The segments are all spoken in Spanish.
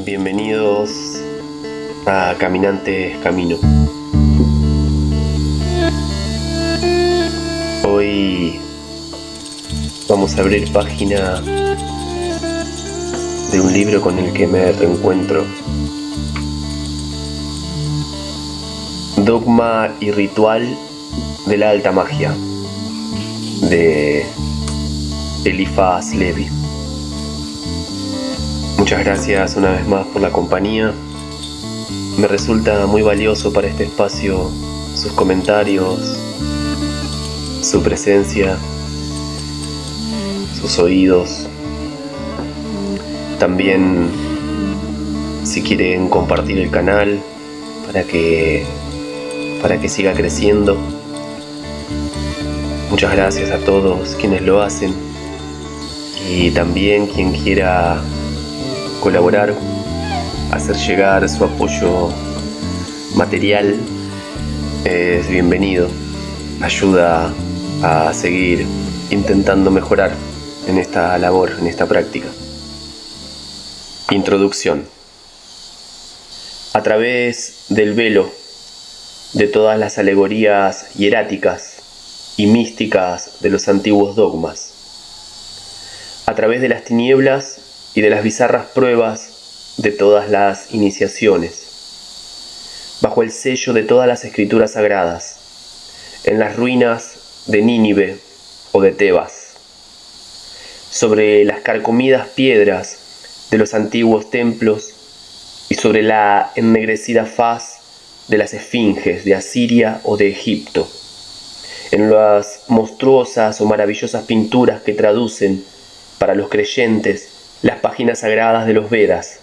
Bienvenidos a Caminantes Camino. Hoy vamos a abrir página de un libro con el que me reencuentro. Dogma y ritual de la alta magia, de Eliphas Levi. Muchas gracias una vez más por la compañía. Me resulta muy valioso para este espacio sus comentarios, su presencia, sus oídos. También, si quieren compartir el canal para que siga creciendo. Muchas gracias a todos quienes lo hacen, y también quien quiera colaborar, hacer llegar su apoyo material es bienvenido. Ayuda a seguir intentando mejorar en esta labor, en esta práctica. Introducción. A través del velo de todas las alegorías hieráticas y místicas de los antiguos dogmas, a través de las tinieblas y de las bizarras pruebas de todas las iniciaciones, bajo el sello de todas las escrituras sagradas, en las ruinas de Nínive o de Tebas, sobre las carcomidas piedras de los antiguos templos y sobre la ennegrecida faz de las esfinges de Asiria o de Egipto, en las monstruosas o maravillosas pinturas que traducen para los creyentes las páginas sagradas de los Vedas,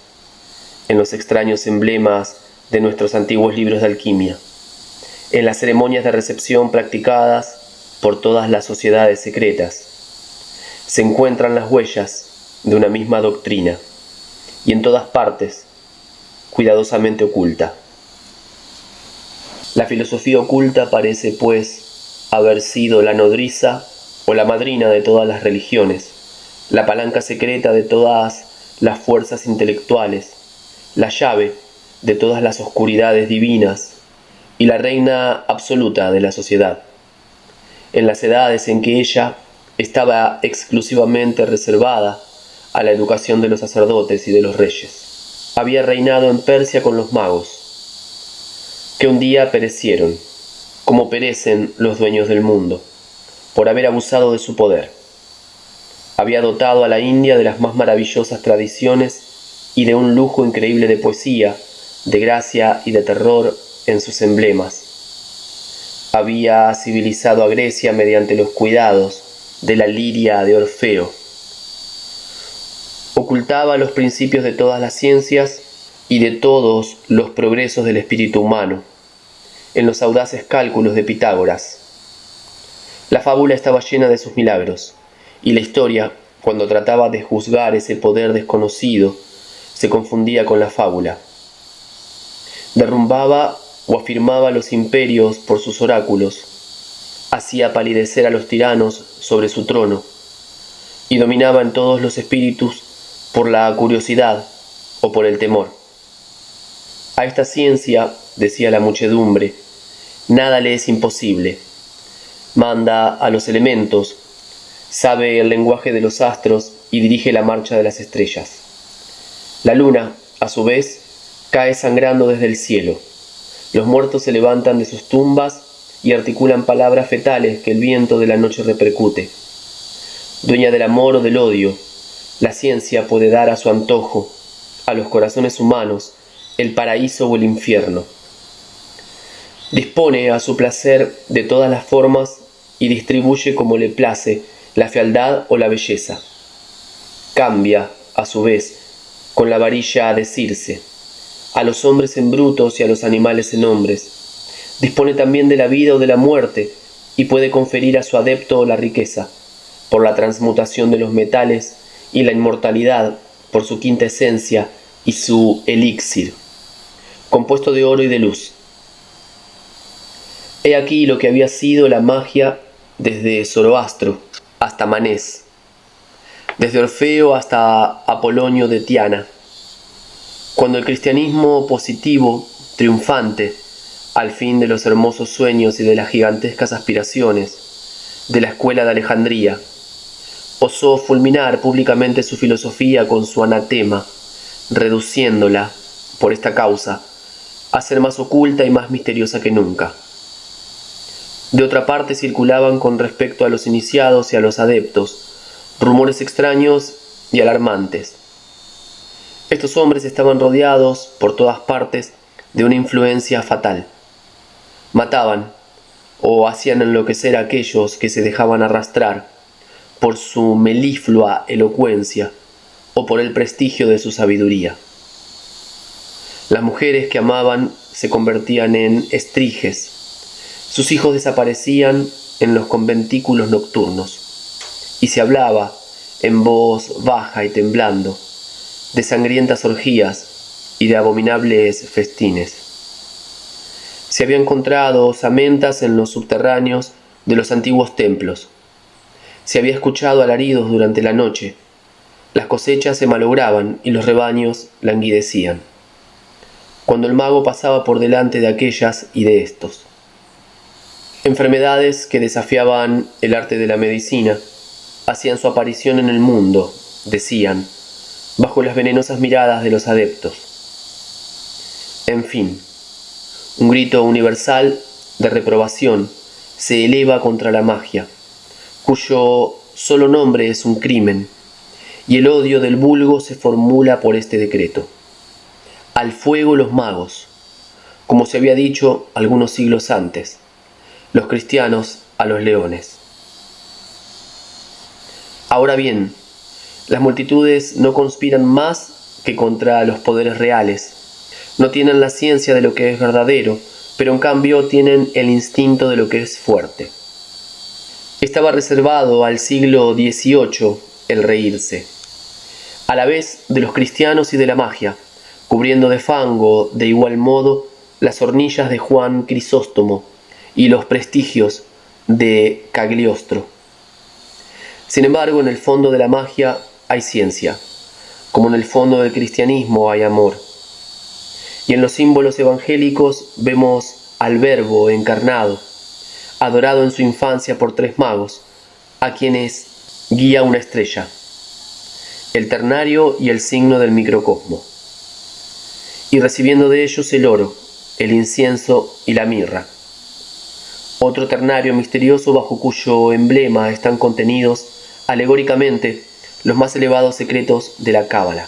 en los extraños emblemas de nuestros antiguos libros de alquimia, en las ceremonias de recepción practicadas por todas las sociedades secretas, se encuentran las huellas de una misma doctrina, y en todas partes, cuidadosamente oculta. La filosofía oculta parece, pues, haber sido la nodriza o la madrina de todas las religiones, la palanca secreta de todas las fuerzas intelectuales, la llave de todas las oscuridades divinas y la reina absoluta de la sociedad, en las edades en que ella estaba exclusivamente reservada a la educación de los sacerdotes y de los reyes. Había reinado en Persia con los magos, que un día perecieron, como perecen los dueños del mundo, por haber abusado de su poder. Había dotado a la India de las más maravillosas tradiciones y de un lujo increíble de poesía, de gracia y de terror en sus emblemas. Había civilizado a Grecia mediante los cuidados de la liria de Orfeo. Ocultaba los principios de todas las ciencias y de todos los progresos del espíritu humano en los audaces cálculos de Pitágoras. La fábula estaba llena de sus milagros, y la historia, cuando trataba de juzgar ese poder desconocido, se confundía con la fábula. Derrumbaba o afirmaba los imperios por sus oráculos, hacía palidecer a los tiranos sobre su trono, y dominaba en todos los espíritus por la curiosidad o por el temor. A esta ciencia, decía la muchedumbre, nada le es imposible. Manda a los elementos, sabe el lenguaje de los astros y dirige la marcha de las estrellas. La luna, a su vez, cae sangrando desde el cielo. Los muertos se levantan de sus tumbas y articulan palabras fetales que el viento de la noche repercute. Dueña del amor o del odio, la ciencia puede dar a su antojo a los corazones humanos el paraíso o el infierno. Dispone a su placer de todas las formas y distribuye como le place la fealdad o la belleza. Cambia, a su vez, con la varilla de Circe, a los hombres en brutos y a los animales en hombres. Dispone también de la vida o de la muerte y puede conferir a su adepto la riqueza, por la transmutación de los metales, y la inmortalidad, por su quinta esencia y su elixir, compuesto de oro y de luz. He aquí lo que había sido la magia desde Zoroastro hasta Manés, desde Orfeo hasta Apolonio de Tiana. Cuando el cristianismo positivo, triunfante, al fin de los hermosos sueños y de las gigantescas aspiraciones de la escuela de Alejandría, osó fulminar públicamente su filosofía con su anatema, reduciéndola, por esta causa, a ser más oculta y más misteriosa que nunca. De otra parte circulaban con respecto a los iniciados y a los adeptos rumores extraños y alarmantes. Estos hombres estaban rodeados por todas partes de una influencia fatal. Mataban o hacían enloquecer a aquellos que se dejaban arrastrar por su meliflua elocuencia o por el prestigio de su sabiduría. Las mujeres que amaban se convertían en estriges. Sus hijos desaparecían en los conventículos nocturnos. Y se hablaba, en voz baja y temblando, de sangrientas orgías y de abominables festines. Se había encontrado osamentas en los subterráneos de los antiguos templos. Se había escuchado alaridos durante la noche. Las cosechas se malograban y los rebaños languidecían. Cuando el mago pasaba por delante de aquellas y de estos. Enfermedades que desafiaban el arte de la medicina hacían su aparición en el mundo, decían, bajo las venenosas miradas de los adeptos. En fin, un grito universal de reprobación se eleva contra la magia, cuyo solo nombre es un crimen, y el odio del vulgo se formula por este decreto. Al fuego los magos, como se había dicho algunos siglos antes, los cristianos a los leones. Ahora bien, las multitudes no conspiran más que contra los poderes reales. No tienen la ciencia de lo que es verdadero, pero en cambio tienen el instinto de lo que es fuerte. Estaba reservado al siglo XVIII el reírse, a la vez de los cristianos y de la magia, cubriendo de fango de igual modo las hornillas de Juan Crisóstomo y los prestigios de Cagliostro. Sin embargo, en el fondo de la magia hay ciencia, como en el fondo del cristianismo hay amor. Y en los símbolos evangélicos vemos al Verbo encarnado, adorado en su infancia por tres magos, a quienes guía una estrella, el ternario y el signo del microcosmo, y recibiendo de ellos el oro, el incienso y la mirra. Otro ternario misterioso bajo cuyo emblema están contenidos alegóricamente los más elevados secretos de la cábala.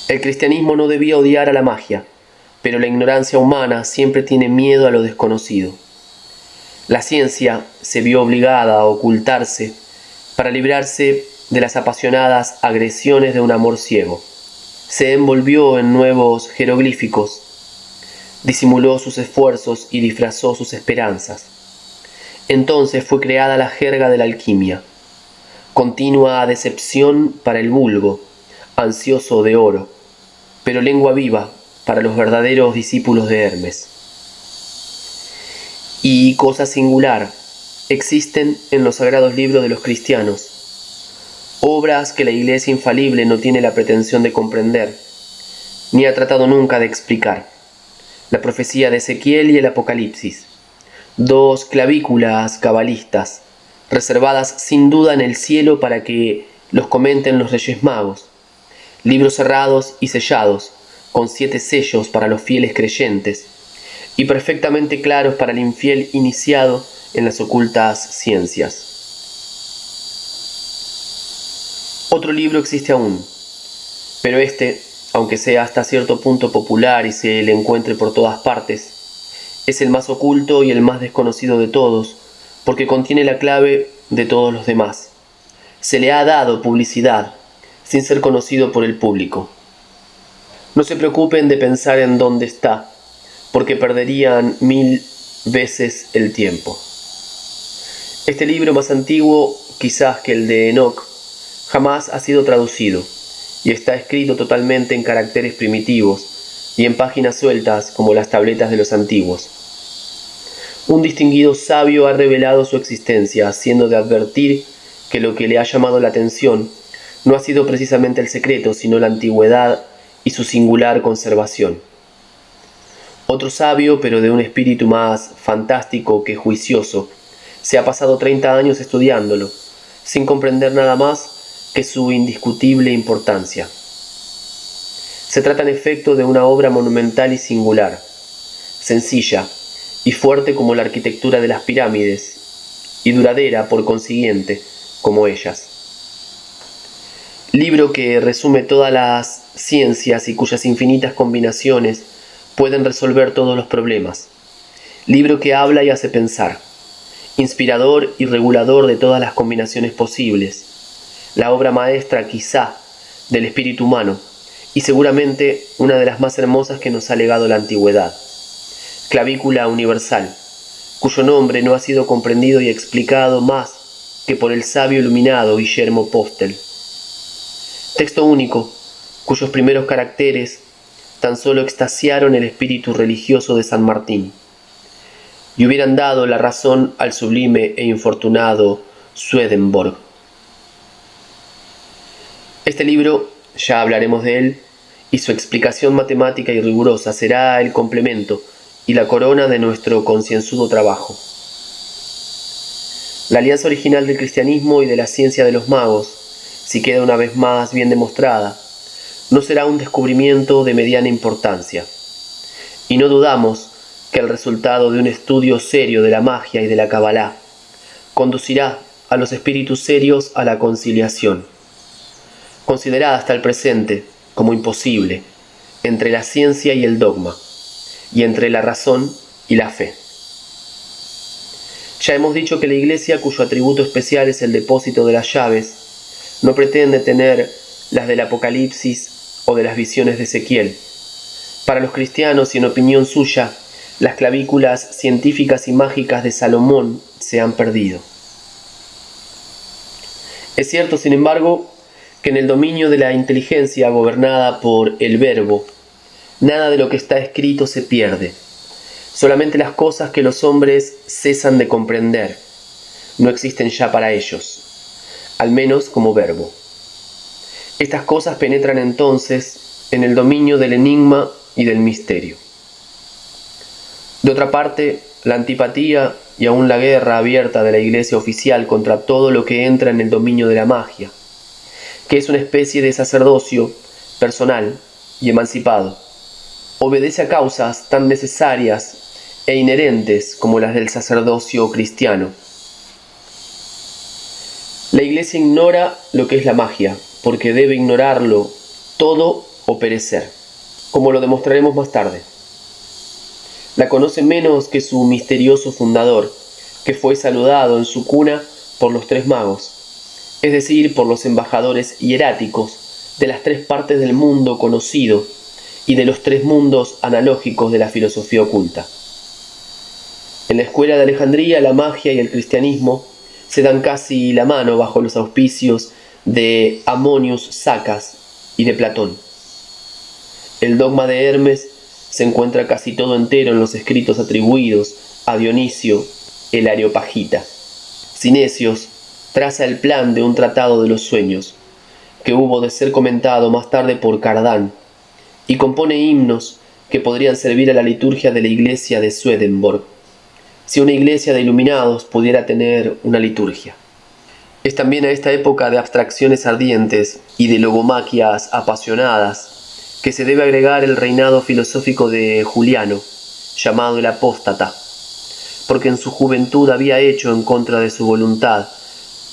El cristianismo no debía odiar a la magia, pero la ignorancia humana siempre tiene miedo a lo desconocido. La ciencia se vio obligada a ocultarse para librarse de las apasionadas agresiones de un amor ciego. Se envolvió en nuevos jeroglíficos, disimuló sus esfuerzos y disfrazó sus esperanzas. Entonces fue creada la jerga de la alquimia, continua decepción para el vulgo, ansioso de oro, pero lengua viva para los verdaderos discípulos de Hermes. Y cosa singular, existen en los sagrados libros de los cristianos, obras que la Iglesia infalible no tiene la pretensión de comprender, ni ha tratado nunca de explicar. La profecía de Ezequiel y el Apocalipsis, dos clavículas cabalistas, reservadas sin duda en el cielo para que los comenten los Reyes Magos, libros cerrados y sellados, con 7 sellos para los fieles creyentes, y perfectamente claros para el infiel iniciado en las ocultas ciencias. Otro libro existe aún, pero este, aunque sea hasta cierto punto popular y se le encuentre por todas partes, es el más oculto y el más desconocido de todos, porque contiene la clave de todos los demás. Se le ha dado publicidad, sin ser conocido por el público. No se preocupen de pensar en dónde está, porque perderían 1000 veces el tiempo. Este libro, más antiguo quizás que el de Enoch, jamás ha sido traducido, y está escrito totalmente en caracteres primitivos y en páginas sueltas como las tabletas de los antiguos. Un distinguido sabio ha revelado su existencia, haciendo de advertir que lo que le ha llamado la atención no ha sido precisamente el secreto, sino la antigüedad y su singular conservación. Otro sabio, pero de un espíritu más fantástico que juicioso, se ha pasado 30 años estudiándolo, sin comprender nada más que su indiscutible importancia. Se trata en efecto de una obra monumental y singular, sencilla y fuerte como la arquitectura de las pirámides, y duradera, por consiguiente, como ellas. Libro que resume todas las ciencias y cuyas infinitas combinaciones pueden resolver todos los problemas. Libro que habla y hace pensar, inspirador y regulador de todas las combinaciones posibles. La obra maestra, quizá, del espíritu humano, y seguramente una de las más hermosas que nos ha legado la antigüedad. Clavícula universal, cuyo nombre no ha sido comprendido y explicado más que por el sabio iluminado Guillermo Postel. Texto único, cuyos primeros caracteres tan solo extasiaron el espíritu religioso de San Martín, y hubieran dado la razón al sublime e infortunado Swedenborg. Este libro, ya hablaremos de él, y su explicación matemática y rigurosa será el complemento y la corona de nuestro concienzudo trabajo. La alianza original del cristianismo y de la ciencia de los magos, si queda una vez más bien demostrada, no será un descubrimiento de mediana importancia, y no dudamos que el resultado de un estudio serio de la magia y de la cabalá conducirá a los espíritus serios a la conciliación, considerada hasta el presente como imposible, entre la ciencia y el dogma, y entre la razón y la fe. Ya hemos dicho que la Iglesia, cuyo atributo especial es el depósito de las llaves, no pretende tener las del Apocalipsis o de las visiones de Ezequiel. Para los cristianos, y en opinión suya, las clavículas científicas y mágicas de Salomón se han perdido. Es cierto, sin embargo, que en el dominio de la inteligencia gobernada por el Verbo, nada de lo que está escrito se pierde. Solamente las cosas que los hombres cesan de comprender no existen ya para ellos, al menos como verbo. Estas cosas penetran entonces en el dominio del enigma y del misterio. De otra parte, la antipatía y aún la guerra abierta de la Iglesia oficial contra todo lo que entra en el dominio de la magia, que es una especie de sacerdocio personal y emancipado, obedece a causas tan necesarias e inherentes como las del sacerdocio cristiano. La Iglesia ignora lo que es la magia, porque debe ignorarlo todo o perecer, como lo demostraremos más tarde. La conoce menos que su misterioso fundador, que fue saludado en su cuna por los 3 magos, es decir, por los embajadores hieráticos de las 3 partes del mundo conocido y de los 3 mundos analógicos de la filosofía oculta. En la escuela de Alejandría, la magia y el cristianismo se dan casi la mano bajo los auspicios de Ammonius Saccas y de Platón. El dogma de Hermes se encuentra casi todo entero en los escritos atribuidos a Dionisio el Areopagita. Cinesios traza el plan de un tratado de los sueños, que hubo de ser comentado más tarde por Cardán, y compone himnos que podrían servir a la liturgia de la iglesia de Swedenborg, si una iglesia de iluminados pudiera tener una liturgia. Es también a esta época de abstracciones ardientes y de logomaquias apasionadas que se debe agregar el reinado filosófico de Juliano, llamado el apóstata, porque en su juventud había hecho en contra de su voluntad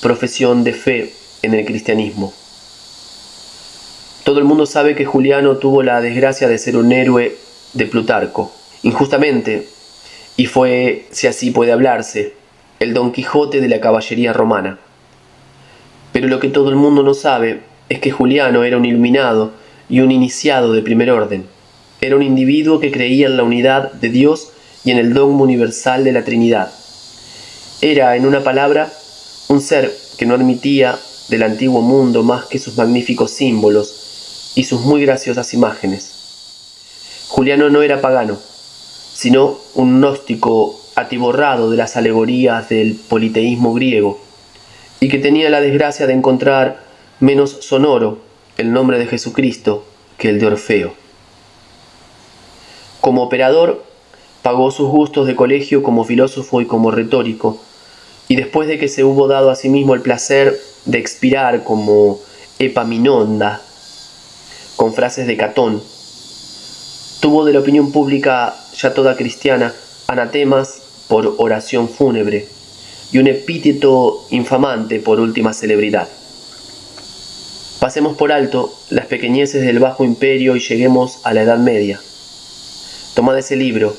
profesión de fe en el cristianismo. Todo el mundo sabe que Juliano tuvo la desgracia de ser un héroe de Plutarco, injustamente, y fue, si así puede hablarse, el Don Quijote de la caballería romana. Pero lo que todo el mundo no sabe es que Juliano era un iluminado y un iniciado de primer orden. Era un individuo que creía en la unidad de Dios y en el dogma universal de la Trinidad. Era, en una palabra, un ser que no admitía del antiguo mundo más que sus magníficos símbolos y sus muy graciosas imágenes. Juliano no era pagano, sino un gnóstico atiborrado de las alegorías del politeísmo griego, y que tenía la desgracia de encontrar menos sonoro el nombre de Jesucristo que el de Orfeo. Como operador, pagó sus gustos de colegio como filósofo y como retórico, y después de que se hubo dado a sí mismo el placer de expirar como Epaminondas, con frases de Catón, tuvo de la opinión pública ya toda cristiana anatemas por oración fúnebre y un epíteto infamante por última celebridad. Pasemos por alto las pequeñeces del Bajo Imperio y lleguemos a la Edad Media. Tomad ese libro,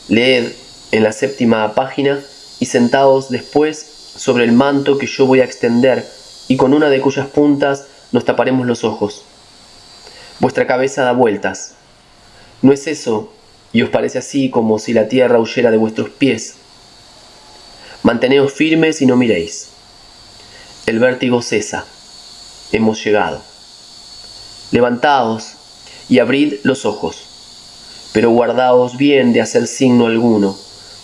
leed en la 7ª página y sentaos después sobre el manto que yo voy a extender y con una de cuyas puntas nos taparemos los ojos. Vuestra cabeza da vueltas. ¿No es eso, y os parece así como si la tierra huyera de vuestros pies? Manteneos firmes y no miréis. El vértigo cesa. Hemos llegado. Levantaos y abrid los ojos, pero guardaos bien de hacer signo alguno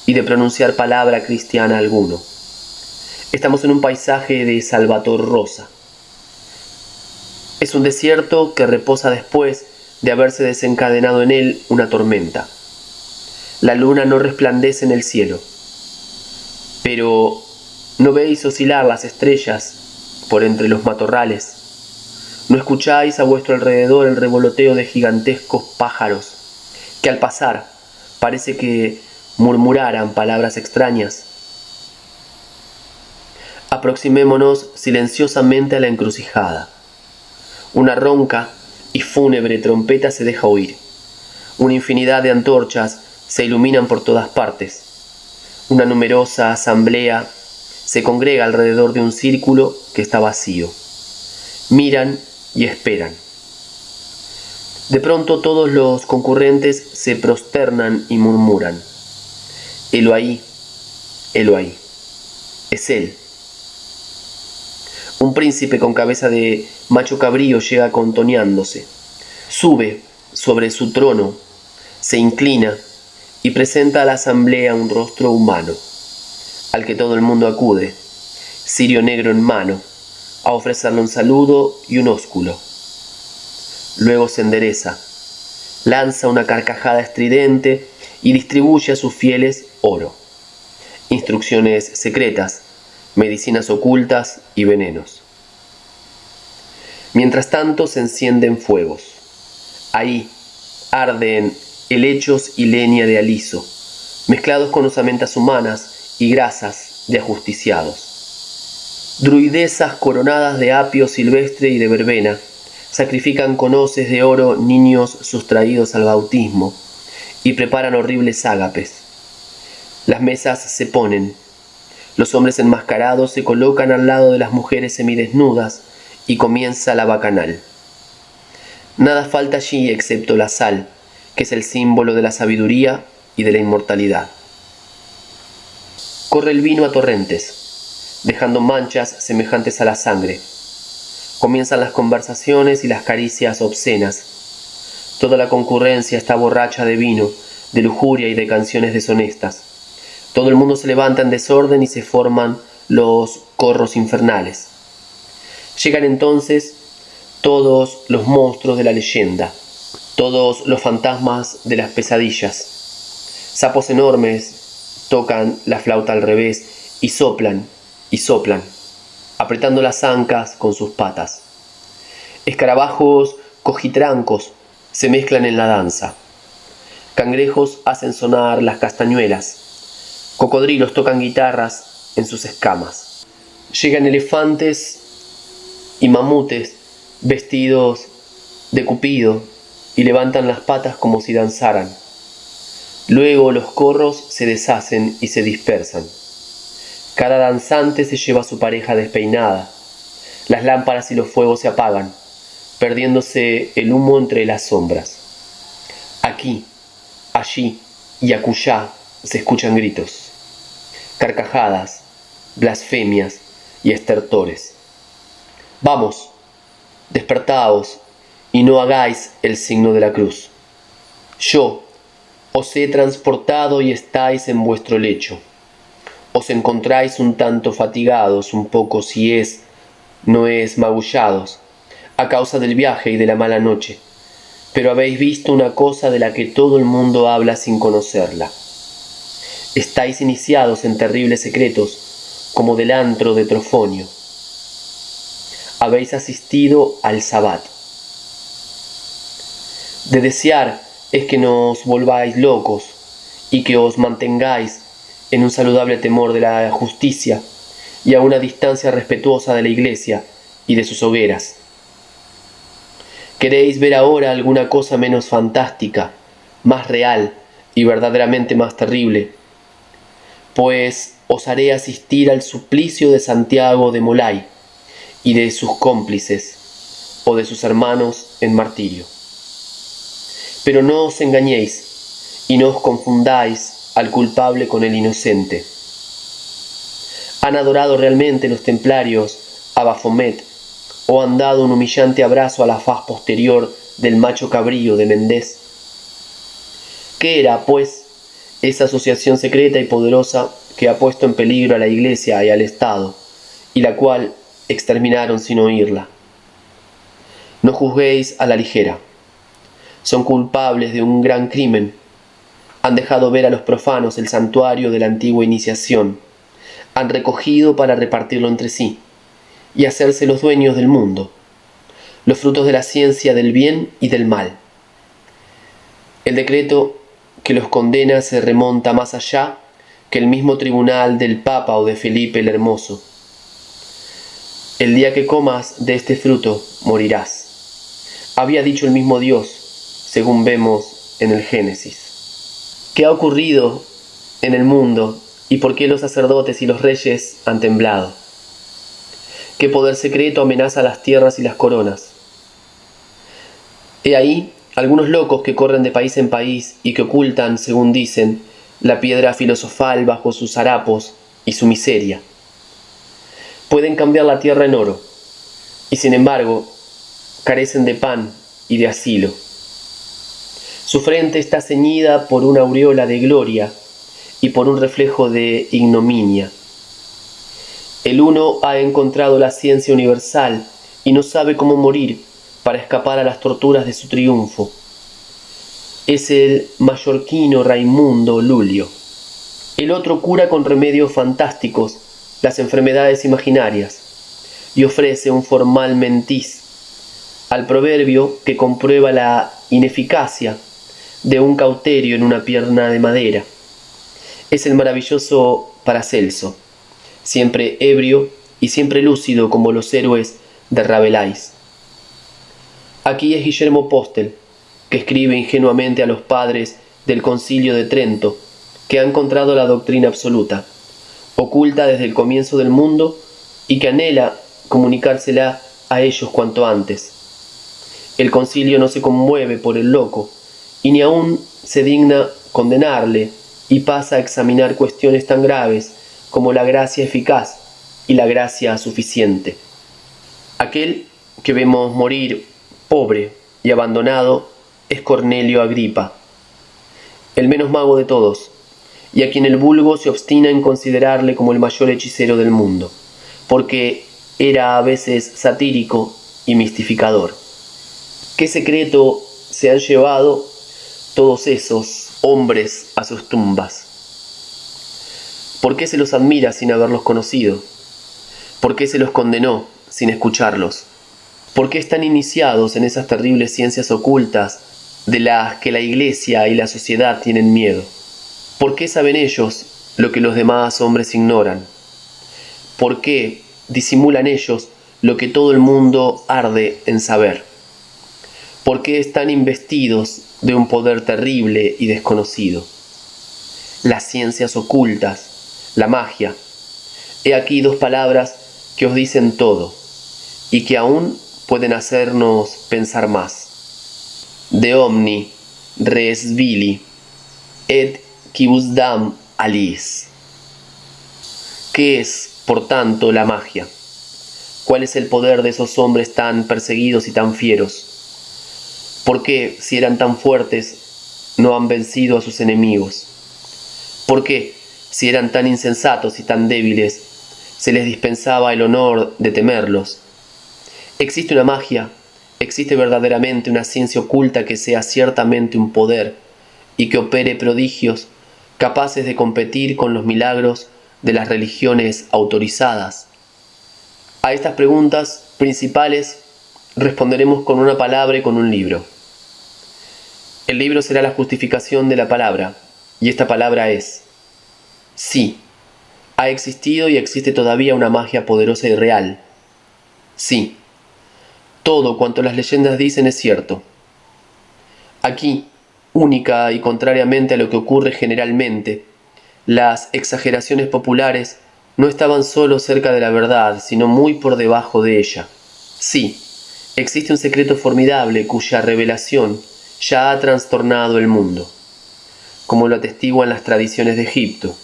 y de pronunciar palabra cristiana alguno. Estamos en un paisaje de Salvator Rosa. Es un desierto que reposa después de haberse desencadenado en él una tormenta. La luna no resplandece en el cielo, pero ¿no veis oscilar las estrellas por entre los matorrales? ¿No escucháis a vuestro alrededor el revoloteo de gigantescos pájaros que al pasar parece que murmuraran palabras extrañas? Aproximémonos silenciosamente a la encrucijada. Una ronca y fúnebre trompeta se deja oír. Una infinidad de antorchas se iluminan por todas partes. Una numerosa asamblea se congrega alrededor de un círculo que está vacío. Miran y esperan. De pronto todos los concurrentes se prosternan y murmuran: helo ahí, helo ahí. Es él. Un príncipe con cabeza de macho cabrío llega contoneándose. Sube sobre su trono, se inclina y presenta a la asamblea un rostro humano, al que todo el mundo acude, cirio negro en mano, a ofrecerle un saludo y un ósculo. Luego se endereza, lanza una carcajada estridente y distribuye a sus fieles oro, instrucciones secretas, medicinas ocultas y venenos. Mientras tanto se encienden fuegos. Ahí arden helechos y leña de aliso, mezclados con osamentas humanas y grasas de ajusticiados. Druidesas coronadas de apio silvestre y de verbena sacrifican con hoces de oro niños sustraídos al bautismo y preparan horribles ágapes. Las mesas se ponen. Los hombres enmascarados se colocan al lado de las mujeres semidesnudas y comienza la bacanal. Nada falta allí excepto la sal, que es el símbolo de la sabiduría y de la inmortalidad. Corre el vino a torrentes, dejando manchas semejantes a la sangre. Comienzan las conversaciones y las caricias obscenas. Toda la concurrencia está borracha de vino, de lujuria y de canciones deshonestas. Todo el mundo se levanta en desorden y se forman los corros infernales. Llegan entonces todos los monstruos de la leyenda, todos los fantasmas de las pesadillas. Sapos enormes tocan la flauta al revés y soplan, apretando las ancas con sus patas. Escarabajos cojitrancos se mezclan en la danza. Cangrejos hacen sonar las castañuelas. Cocodrilos tocan guitarras en sus escamas. Llegan elefantes y mamutes vestidos de Cupido y levantan las patas como si danzaran. Luego los corros se deshacen y se dispersan. Cada danzante se lleva a su pareja despeinada. Las lámparas y los fuegos se apagan, perdiéndose el humo entre las sombras. Aquí, allí y acullá se escuchan gritos, carcajadas, blasfemias y estertores. Vamos, despertaos y no hagáis el signo de la cruz. Yo, Os he transportado y estáis en vuestro lecho. Os encontráis un tanto fatigados, un poco si es, no es magullados, a causa del viaje y de la mala noche, pero habéis visto una cosa de la que todo el mundo habla sin conocerla. Estáis iniciados en terribles secretos, como del antro de Trofonio. Habéis asistido al Sabbat. De desear es que no os volváis locos y que os mantengáis en un saludable temor de la justicia y a una distancia respetuosa de la Iglesia y de sus hogueras. ¿Queréis ver ahora alguna cosa menos fantástica, más real y verdaderamente más terrible? Pues os haré asistir al suplicio de Santiago de Molay y de sus cómplices o de sus hermanos en martirio. Pero no os engañéis y no os confundáis al culpable con el inocente. ¿Han adorado realmente los templarios a Baphomet o han dado un humillante abrazo a la faz posterior del macho cabrío de Mendez? ¿Qué era, pues, esa asociación secreta y poderosa que ha puesto en peligro a la Iglesia y al Estado, y la cual exterminaron sin oírla? No juzguéis a la ligera. Son culpables de un gran crimen. Han dejado ver a los profanos el santuario de la antigua iniciación. Han recogido para repartirlo entre sí y hacerse los dueños del mundo, los frutos de la ciencia del bien y del mal. El decreto que los condena se remonta más allá que el mismo tribunal del Papa o de Felipe el Hermoso. El día que comas de este fruto morirás, había dicho el mismo Dios, según vemos en el Génesis. ¿Qué ha ocurrido en el mundo y por qué los sacerdotes y los reyes han temblado? ¿Qué poder secreto amenaza las tierras y las coronas? He ahí algunos locos que corren de país en país y que ocultan, según dicen, la piedra filosofal bajo sus harapos y su miseria. Pueden cambiar la tierra en oro y sin embargo carecen de pan y de asilo. Su frente está ceñida por una aureola de gloria y por un reflejo de ignominia. El uno ha encontrado la ciencia universal y no sabe cómo morir para escapar a las torturas de su triunfo. Es el mallorquino Raimundo Lulio. El otro cura con remedios fantásticos las enfermedades imaginarias y ofrece un formal mentiz al proverbio que comprueba la ineficacia de un cauterio en una pierna de madera. Es el maravilloso Paracelso, siempre ebrio y siempre lúcido como los héroes de Rabelais. Aquí es Guillermo Postel, que escribe ingenuamente a los padres del Concilio de Trento, que ha encontrado la doctrina absoluta, oculta desde el comienzo del mundo y que anhela comunicársela a ellos cuanto antes. El concilio no se conmueve por el loco y ni aún se digna condenarle y pasa a examinar cuestiones tan graves como la gracia eficaz y la gracia suficiente. Aquel que vemos morir pobre y abandonado es Cornelio Agripa, el menos mago de todos, y a quien el vulgo se obstina en considerarle como el mayor hechicero del mundo, porque era a veces satírico y mistificador. ¿Qué secreto se han llevado todos esos hombres a sus tumbas? ¿Por qué se los admira sin haberlos conocido? ¿Por qué se los condenó sin escucharlos? ¿Por qué están iniciados en esas terribles ciencias ocultas de las que la Iglesia y la sociedad tienen miedo? ¿Por qué saben ellos lo que los demás hombres ignoran? ¿Por qué disimulan ellos lo que todo el mundo arde en saber? ¿Por qué están investidos de un poder terrible y desconocido? Las ciencias ocultas, la magia. He aquí dos palabras que os dicen todo y que aún pueden hacernos pensar más. De omni res vili et quibusdam alis. ¿Qué es, por tanto, la magia? ¿Cuál es el poder de esos hombres tan perseguidos y tan fieros? ¿Por qué, si eran tan fuertes, no han vencido a sus enemigos? ¿Por qué, si eran tan insensatos y tan débiles, se les dispensaba el honor de temerlos? ¿Existe una magia? ¿Existe verdaderamente una ciencia oculta que sea ciertamente un poder y que opere prodigios capaces de competir con los milagros de las religiones autorizadas? A estas preguntas principales responderemos con una palabra y con un libro. El libro será la justificación de la palabra, y esta palabra es: sí, ha existido y existe todavía una magia poderosa y real. Sí, todo cuanto las leyendas dicen es cierto. Aquí, única y contrariamente a lo que ocurre generalmente, las exageraciones populares no estaban solo cerca de la verdad, sino muy por debajo de ella. Sí, existe un secreto formidable cuya revelación ya ha trastornado el mundo, como lo atestiguan las tradiciones de Egipto,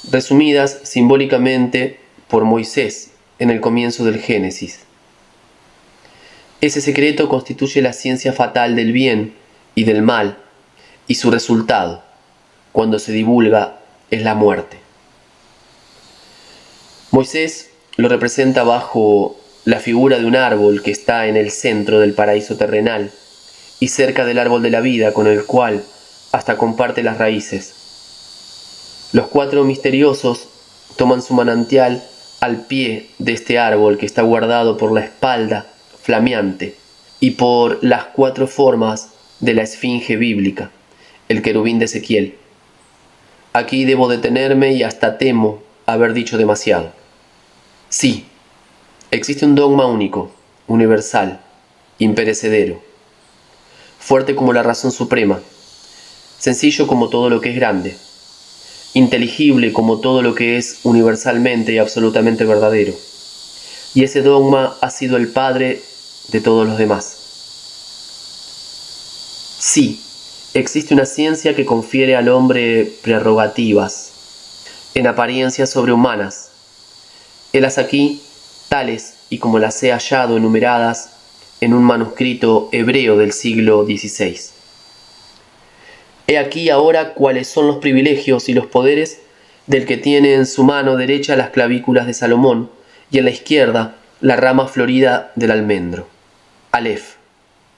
resumidas simbólicamente por Moisés en el comienzo del Génesis. Ese secreto constituye la ciencia fatal del bien y del mal, y su resultado, cuando se divulga, es la muerte. Moisés lo representa bajo la figura de un árbol que está en el centro del paraíso terrenal y cerca del árbol de la vida, con el cual hasta comparte las raíces. Los cuatro misteriosos toman su manantial al pie de este árbol que está guardado por la espalda flameante y por las cuatro formas de la esfinge bíblica, el querubín de Ezequiel. Aquí debo detenerme y hasta temo haber dicho demasiado. Sí, existe un dogma único, universal, imperecedero, fuerte como la razón suprema, sencillo como todo lo que es grande, inteligible como todo lo que es universalmente y absolutamente verdadero. Y ese dogma ha sido el padre de todos los demás. Sí, existe una ciencia que confiere al hombre prerrogativas, en apariencia sobrehumanas. Helas aquí, tales y como las he hallado enumeradas en un manuscrito hebreo del siglo XVI. He aquí ahora cuáles son los privilegios y los poderes del que tiene en su mano derecha las clavículas de Salomón y en la izquierda la rama florida del almendro. Aleph,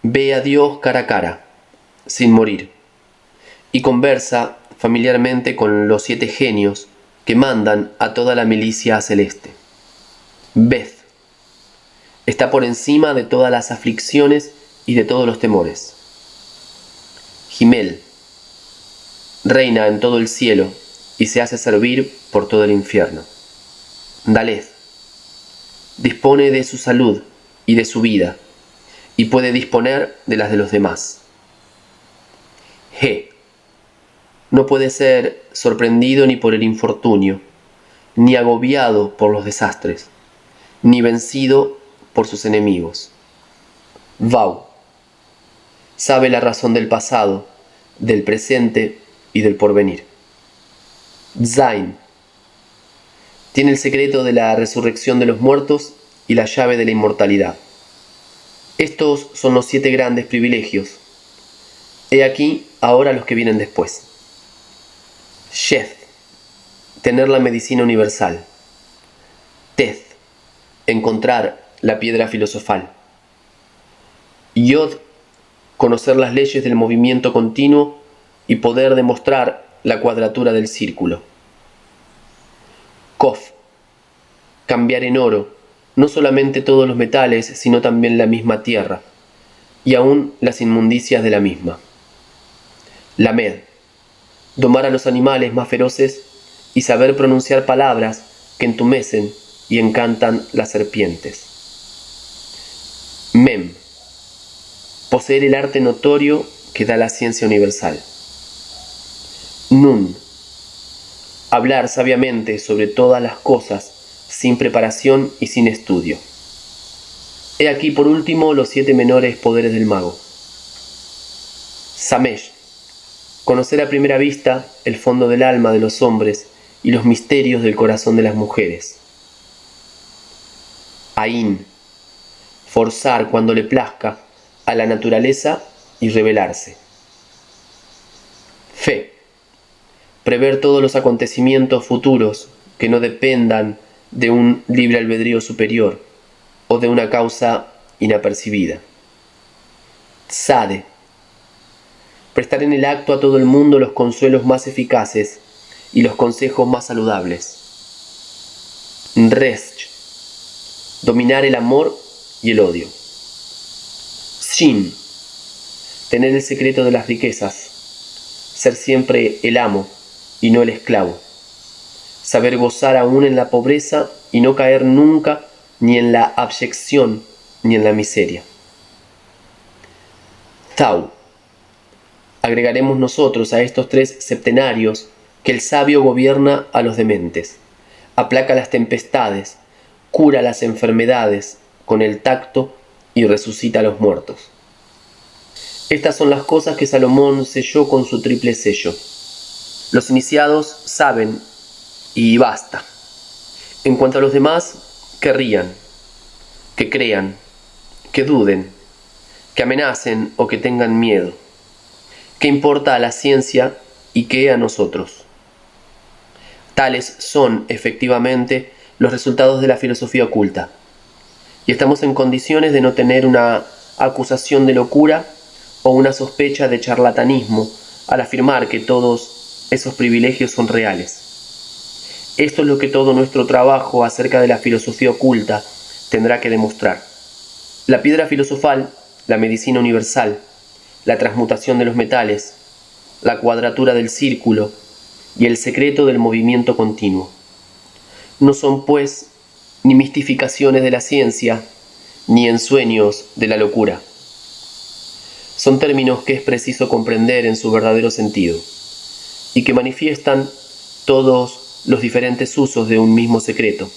ve a Dios cara a cara, sin morir, y conversa familiarmente con los 7 genios que mandan a toda la milicia celeste. Beth, está por encima de todas las aflicciones y de todos los temores. Gimel, reina en todo el cielo y se hace servir por todo el infierno. Daleth, dispone de su salud y de su vida, y puede disponer de las de los demás. G, no puede ser sorprendido ni por el infortunio, ni agobiado por los desastres, ni vencido por sus enemigos. Vau, sabe la razón del pasado, del presente y del porvenir. Zain, tiene el secreto de la resurrección de los muertos y la llave de la inmortalidad. Estos son los 7 grandes privilegios. He aquí ahora los que vienen después. Sheth, tener la medicina universal. Teth, encontrar la piedra filosofal. Yod, conocer las leyes del movimiento continuo y poder demostrar la cuadratura del círculo. Kof, cambiar en oro no solamente todos los metales, sino también la misma tierra, y aún las inmundicias de la misma. Lamed, domar a los animales más feroces y saber pronunciar palabras que entumecen y encantan las serpientes. Mem, poseer el arte notorio que da la ciencia universal. Nun, hablar sabiamente sobre todas las cosas sin preparación y sin estudio. He aquí por último los 7 menores poderes del mago. Samesh, conocer a primera vista el fondo del alma de los hombres y los misterios del corazón de las mujeres. Ain, forzar cuando le plazca a la naturaleza y rebelarse. Fe. Prever todos los acontecimientos futuros que no dependan de un libre albedrío superior o de una causa inapercibida. Sade. Prestar en el acto a todo el mundo los consuelos más eficaces y los consejos más saludables. Resch. Dominar el amor y el odio. Shin. Tener el secreto de las riquezas. Ser siempre el amo y no el esclavo. Saber gozar aún en la pobreza y no caer nunca ni en la abyección ni en la miseria. Tao. Agregaremos nosotros a estos 3 septenarios que el sabio gobierna a los dementes, aplaca las tempestades, cura las enfermedades con el tacto y resucita a los muertos. Estas son las cosas que Salomón selló con su triple sello. Los iniciados saben y basta. En cuanto a los demás, que rían, que crean, que duden, que amenacen o que tengan miedo. ¿Qué importa a la ciencia y qué a nosotros? Tales son, efectivamente, los resultados de la filosofía oculta. Y estamos en condiciones de no tener una acusación de locura o una sospecha de charlatanismo al afirmar que todos esos privilegios son reales. Esto es lo que todo nuestro trabajo acerca de la filosofía oculta tendrá que demostrar. La piedra filosofal, la medicina universal, la transmutación de los metales, la cuadratura del círculo y el secreto del movimiento continuo. No son, pues, ni mistificaciones de la ciencia, ni ensueños de la locura. Son términos que es preciso comprender en su verdadero sentido, y que manifiestan todos los diferentes usos de un mismo secreto,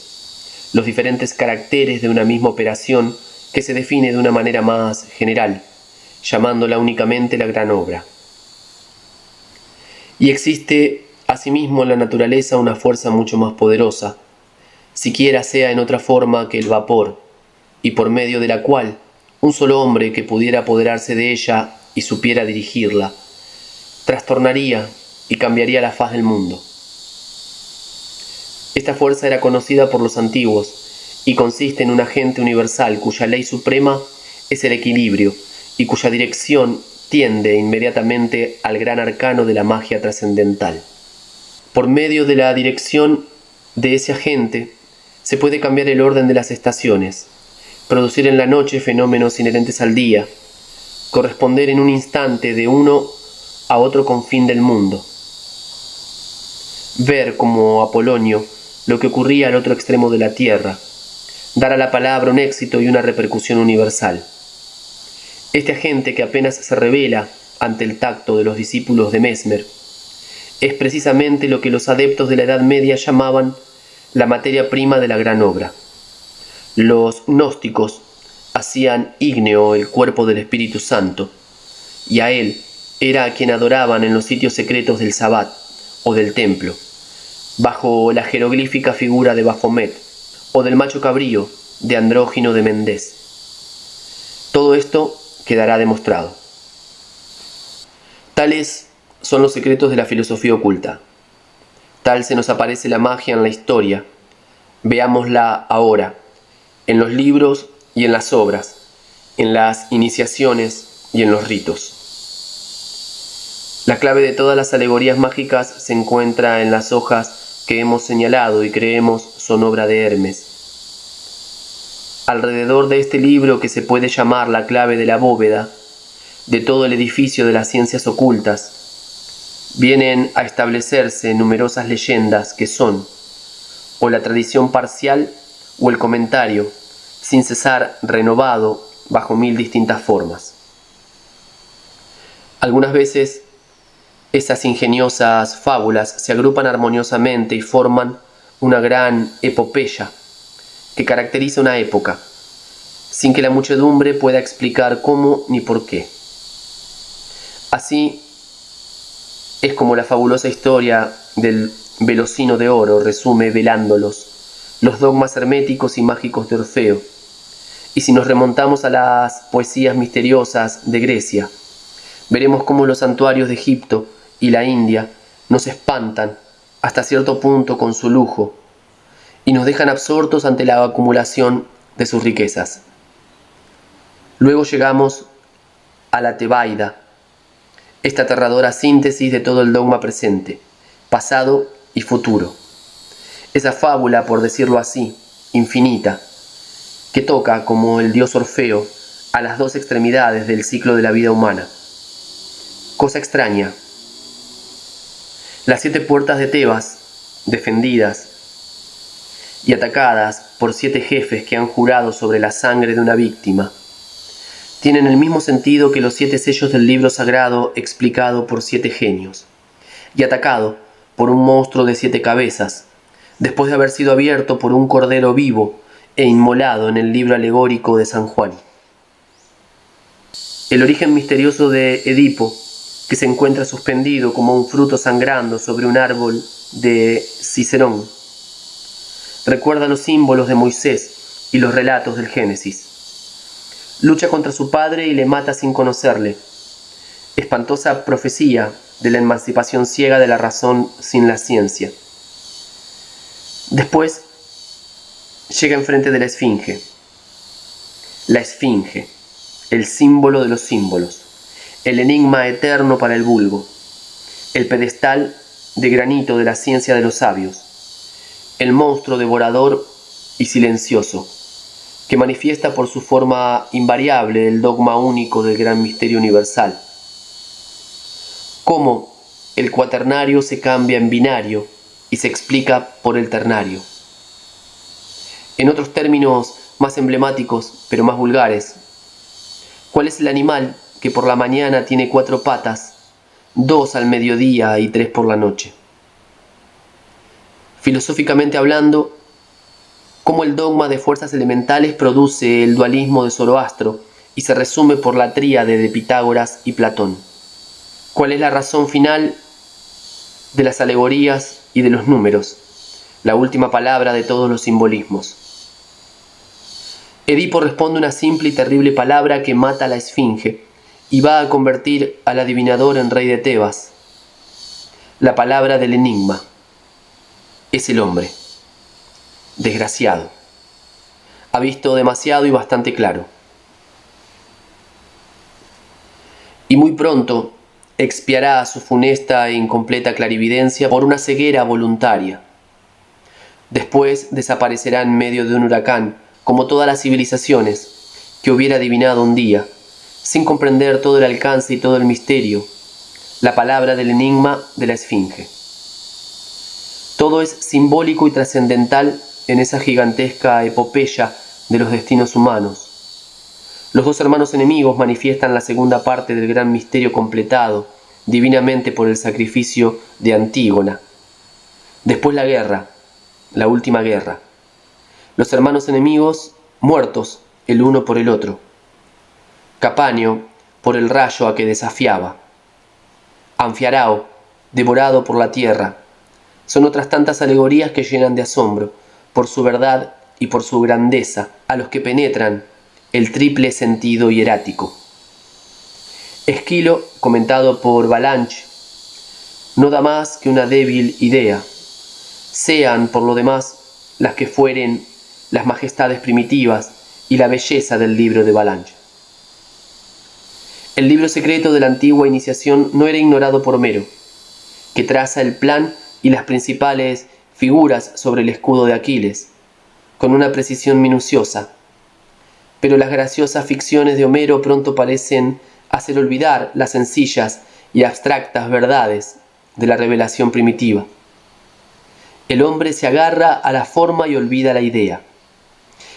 los diferentes caracteres de una misma operación que se define de una manera más general, llamándola únicamente la gran obra. Y existe asimismo en la naturaleza una fuerza mucho más poderosa, siquiera sea en otra forma que el vapor, y por medio de la cual un solo hombre que pudiera apoderarse de ella y supiera dirigirla, trastornaría y cambiaría la faz del mundo. Esta fuerza era conocida por los antiguos y consiste en un agente universal cuya ley suprema es el equilibrio y cuya dirección tiende inmediatamente al gran arcano de la magia trascendental. Por medio de la dirección de ese agente se puede cambiar el orden de las estaciones, producir en la noche fenómenos inherentes al día, corresponder en un instante de uno a otro confín del mundo, ver como Apolonio lo que ocurría al otro extremo de la tierra, dar a la palabra un éxito y una repercusión universal. Este agente que apenas se revela ante el tacto de los discípulos de Mesmer es precisamente lo que los adeptos de la Edad Media llamaban la materia prima de la gran obra. Los gnósticos hacían ígneo el cuerpo del Espíritu Santo, y a él era a quien adoraban en los sitios secretos del Sabbat o del templo, bajo la jeroglífica figura de Baphomet o del macho cabrío de Andrógino de Mendés. Todo esto quedará demostrado. Tales son los secretos de la filosofía oculta. Tal se nos aparece la magia en la historia. Veámosla ahora, en los libros y en las obras, en las iniciaciones y en los ritos. La clave de todas las alegorías mágicas se encuentra en las hojas que hemos señalado y creemos son obra de Hermes. Alrededor de este libro, que se puede llamar la clave de la bóveda, de todo el edificio de las ciencias ocultas, vienen a establecerse numerosas leyendas que son o la tradición parcial o el comentario, sin cesar renovado bajo 1000 distintas formas. Algunas veces esas ingeniosas fábulas se agrupan armoniosamente y forman una gran epopeya que caracteriza una época, sin que la muchedumbre pueda explicar cómo ni por qué. Así es como la fabulosa historia del velocino de oro resume velándolos los dogmas herméticos y mágicos de Orfeo. Y si nos remontamos a las poesías misteriosas de Grecia, veremos cómo los santuarios de Egipto y la India nos espantan hasta cierto punto con su lujo y nos dejan absortos ante la acumulación de sus riquezas. Luego llegamos a la Tebaida, esta aterradora síntesis de todo el dogma presente, pasado y futuro. Esa fábula, por decirlo así, infinita, que toca, como el dios Orfeo, a las dos extremidades del ciclo de la vida humana. Cosa extraña. Las 7 puertas de Tebas, defendidas y atacadas por 7 jefes que han jurado sobre la sangre de una víctima, tienen el mismo sentido que los 7 sellos del libro sagrado explicado por 7 genios, y atacado por un monstruo de 7 cabezas, después de haber sido abierto por un cordero vivo e inmolado en el libro alegórico de San Juan. El origen misterioso de Edipo, que se encuentra suspendido como un fruto sangrando sobre un árbol de Cicerón, recuerda los símbolos de Moisés y los relatos del Génesis. Lucha contra su padre y le mata sin conocerle. Espantosa profecía de la emancipación ciega de la razón sin la ciencia. Después llega enfrente de la Esfinge. La Esfinge, el símbolo de los símbolos, el enigma eterno para el vulgo, el pedestal de granito de la ciencia de los sabios, el monstruo devorador y silencioso, que manifiesta por su forma invariable el dogma único del gran misterio universal. Cómo el cuaternario se cambia en binario y se explica por el ternario. En otros términos más emblemáticos, pero más vulgares, ¿cuál es el animal que por la mañana tiene 4 patas, 2 al mediodía y 3 por la noche? Filosóficamente hablando, cómo el dogma de fuerzas elementales produce el dualismo de Zoroastro y se resume por la tríade de Pitágoras y Platón. ¿Cuál es la razón final de las alegorías y de los números, la última palabra de todos los simbolismos? Edipo responde una simple y terrible palabra que mata a la Esfinge y va a convertir al adivinador en rey de Tebas. La palabra del enigma es el hombre. Desgraciado. Ha visto demasiado y bastante claro. Y muy pronto expiará su funesta e incompleta clarividencia por una ceguera voluntaria. Después desaparecerá en medio de un huracán, como todas las civilizaciones que hubiera adivinado un día, sin comprender todo el alcance y todo el misterio, la palabra del enigma de la Esfinge. Todo es simbólico y trascendental en esa gigantesca epopeya de los destinos humanos. Los 2 hermanos enemigos manifiestan la segunda parte del gran misterio completado divinamente por el sacrificio de Antígona. Después la guerra, la última guerra. Los hermanos enemigos muertos el uno por el otro. Capanio por el rayo a que desafiaba. Anfiarao devorado por la tierra. Son otras tantas alegorías que llenan de asombro, por su verdad y por su grandeza, a los que penetran el triple sentido hierático. Esquilo, comentado por Balanche, no da más que una débil idea. Sean, por lo demás, las que fueren las majestades primitivas y la belleza del libro de Balanche. El libro secreto de la antigua iniciación no era ignorado por Homero, que traza el plan y las principales figuras sobre el escudo de Aquiles, con una precisión minuciosa. Pero las graciosas ficciones de Homero pronto parecen hacer olvidar las sencillas y abstractas verdades de la revelación primitiva. El hombre se agarra a la forma y olvida la idea.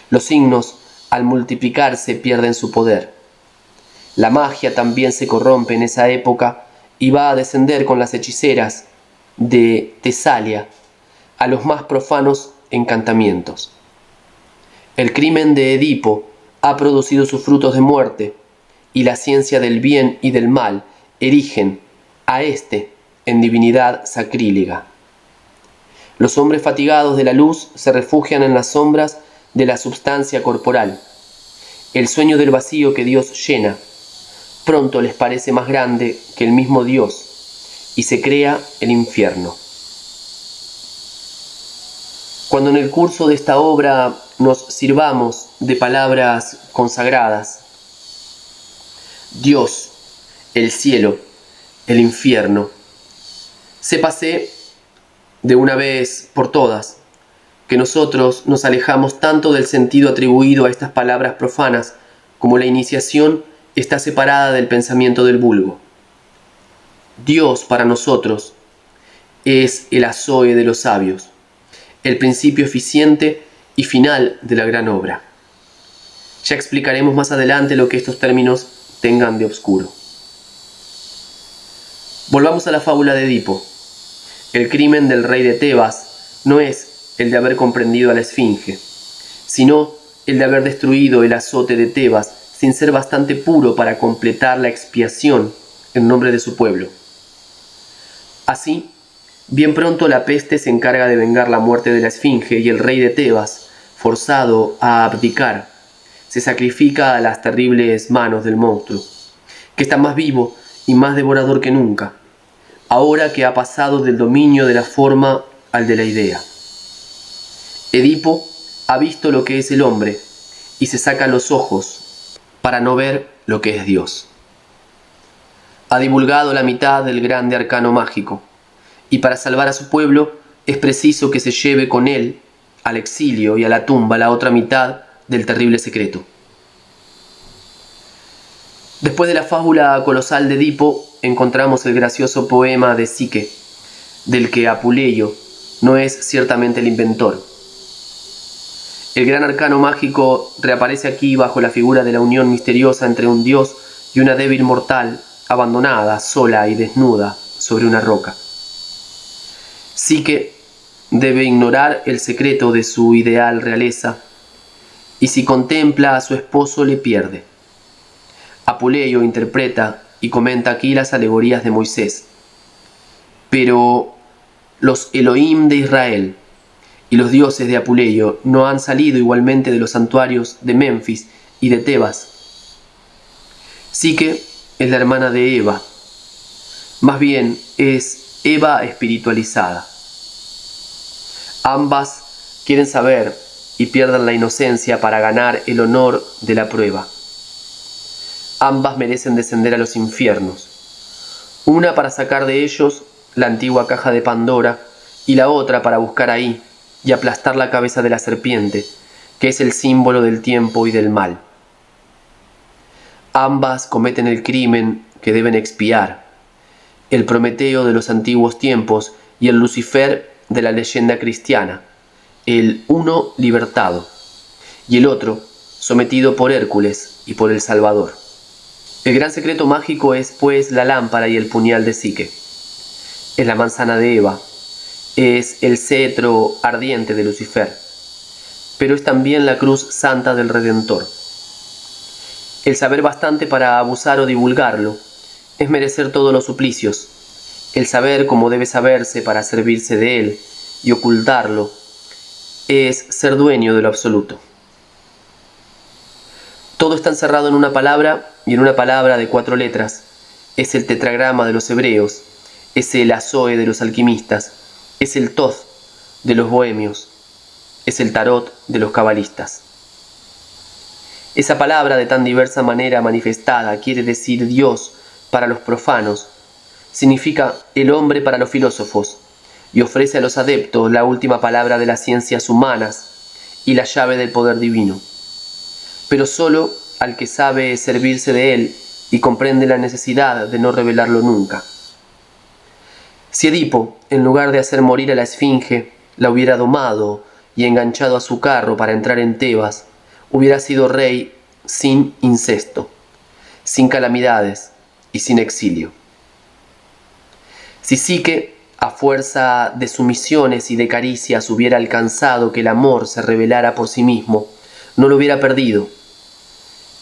Los signos, al multiplicarse, pierden su poder. La magia también se corrompe en esa época y va a descender con las hechiceras de Tesalia a los más profanos encantamientos. El crimen de Edipo ha producido sus frutos de muerte, y la ciencia del bien y del mal erigen a éste en divinidad sacrílega. Los hombres fatigados de la luz se refugian en las sombras de la substancia corporal. El sueño del vacío que Dios llena pronto les parece más grande que el mismo Dios, y se crea el infierno. Cuando en el curso de esta obra nos sirvamos de palabras consagradas, Dios, el cielo, el infierno, sépase de una vez por todas que nosotros nos alejamos tanto del sentido atribuido a estas palabras profanas como la iniciación está separada del pensamiento del vulgo. Dios para nosotros es el azoe de los sabios, el principio eficiente y final de la gran obra. Ya explicaremos más adelante lo que estos términos tengan de obscuro. Volvamos a la fábula de Edipo. El crimen del rey de Tebas no es el de haber comprendido a la esfinge, sino el de haber destruido el azote de Tebas sin ser bastante puro para completar la expiación en nombre de su pueblo. Así, bien pronto la peste se encarga de vengar la muerte de la esfinge y el rey de Tebas, forzado a abdicar, se sacrifica a las terribles manos del monstruo, que está más vivo y más devorador que nunca, ahora que ha pasado del dominio de la forma al de la idea. Edipo ha visto lo que es el hombre y se saca los ojos para no ver lo que es Dios. Ha divulgado la mitad del grande arcano mágico, y para salvar a su pueblo es preciso que se lleve con él al exilio y a la tumba la otra mitad del terrible secreto. Después de la fábula colosal de Edipo encontramos el gracioso poema de Psique, del que Apuleyo no es ciertamente el inventor. El gran arcano mágico reaparece aquí bajo la figura de la unión misteriosa entre un dios y una débil mortal abandonada, sola y desnuda sobre una roca. Psique debe ignorar el secreto de su ideal realeza, y si contempla a su esposo le pierde. Apuleyo interpreta y comenta aquí las alegorías de Moisés. Pero los Elohim de Israel y los dioses de Apuleyo no han salido igualmente de los santuarios de Menfis y de Tebas. Psique es la hermana de Eva, más bien es Eva espiritualizada. Ambas quieren saber y pierden la inocencia para ganar el honor de la prueba. Ambas merecen descender a los infiernos, una para sacar de ellos la antigua caja de Pandora y la otra para buscar ahí y aplastar la cabeza de la serpiente, que es el símbolo del tiempo y del mal. Ambas cometen el crimen que deben expiar, el Prometeo de los antiguos tiempos y el Lucifer de la leyenda cristiana, el uno libertado y el otro sometido por Hércules y por el Salvador. El gran secreto mágico es, pues, la lámpara y el puñal de Psique. Es la manzana de Eva, es el cetro ardiente de Lucifer, pero es también la cruz santa del Redentor. El saber bastante para abusar o divulgarlo es merecer todos los suplicios. El saber como debe saberse para servirse de él y ocultarlo es ser dueño de lo absoluto. Todo está encerrado en una palabra, y en una palabra de 4 letras. Es el tetragrama de los hebreos, es el azoe de los alquimistas, es el toz de los bohemios, es el tarot de los cabalistas. Esa palabra de tan diversa manera manifestada quiere decir Dios para los profanos, significa el hombre para los filósofos, y ofrece a los adeptos la última palabra de las ciencias humanas y la llave del poder divino, pero solo al que sabe servirse de él y comprende la necesidad de no revelarlo nunca. Si Edipo, en lugar de hacer morir a la esfinge, la hubiera domado y enganchado a su carro para entrar en Tebas, hubiera sido rey sin incesto, sin calamidades y sin exilio. Si Psique, a fuerza de sumisiones y de caricias, hubiera alcanzado que el amor se revelara por sí mismo, no lo hubiera perdido.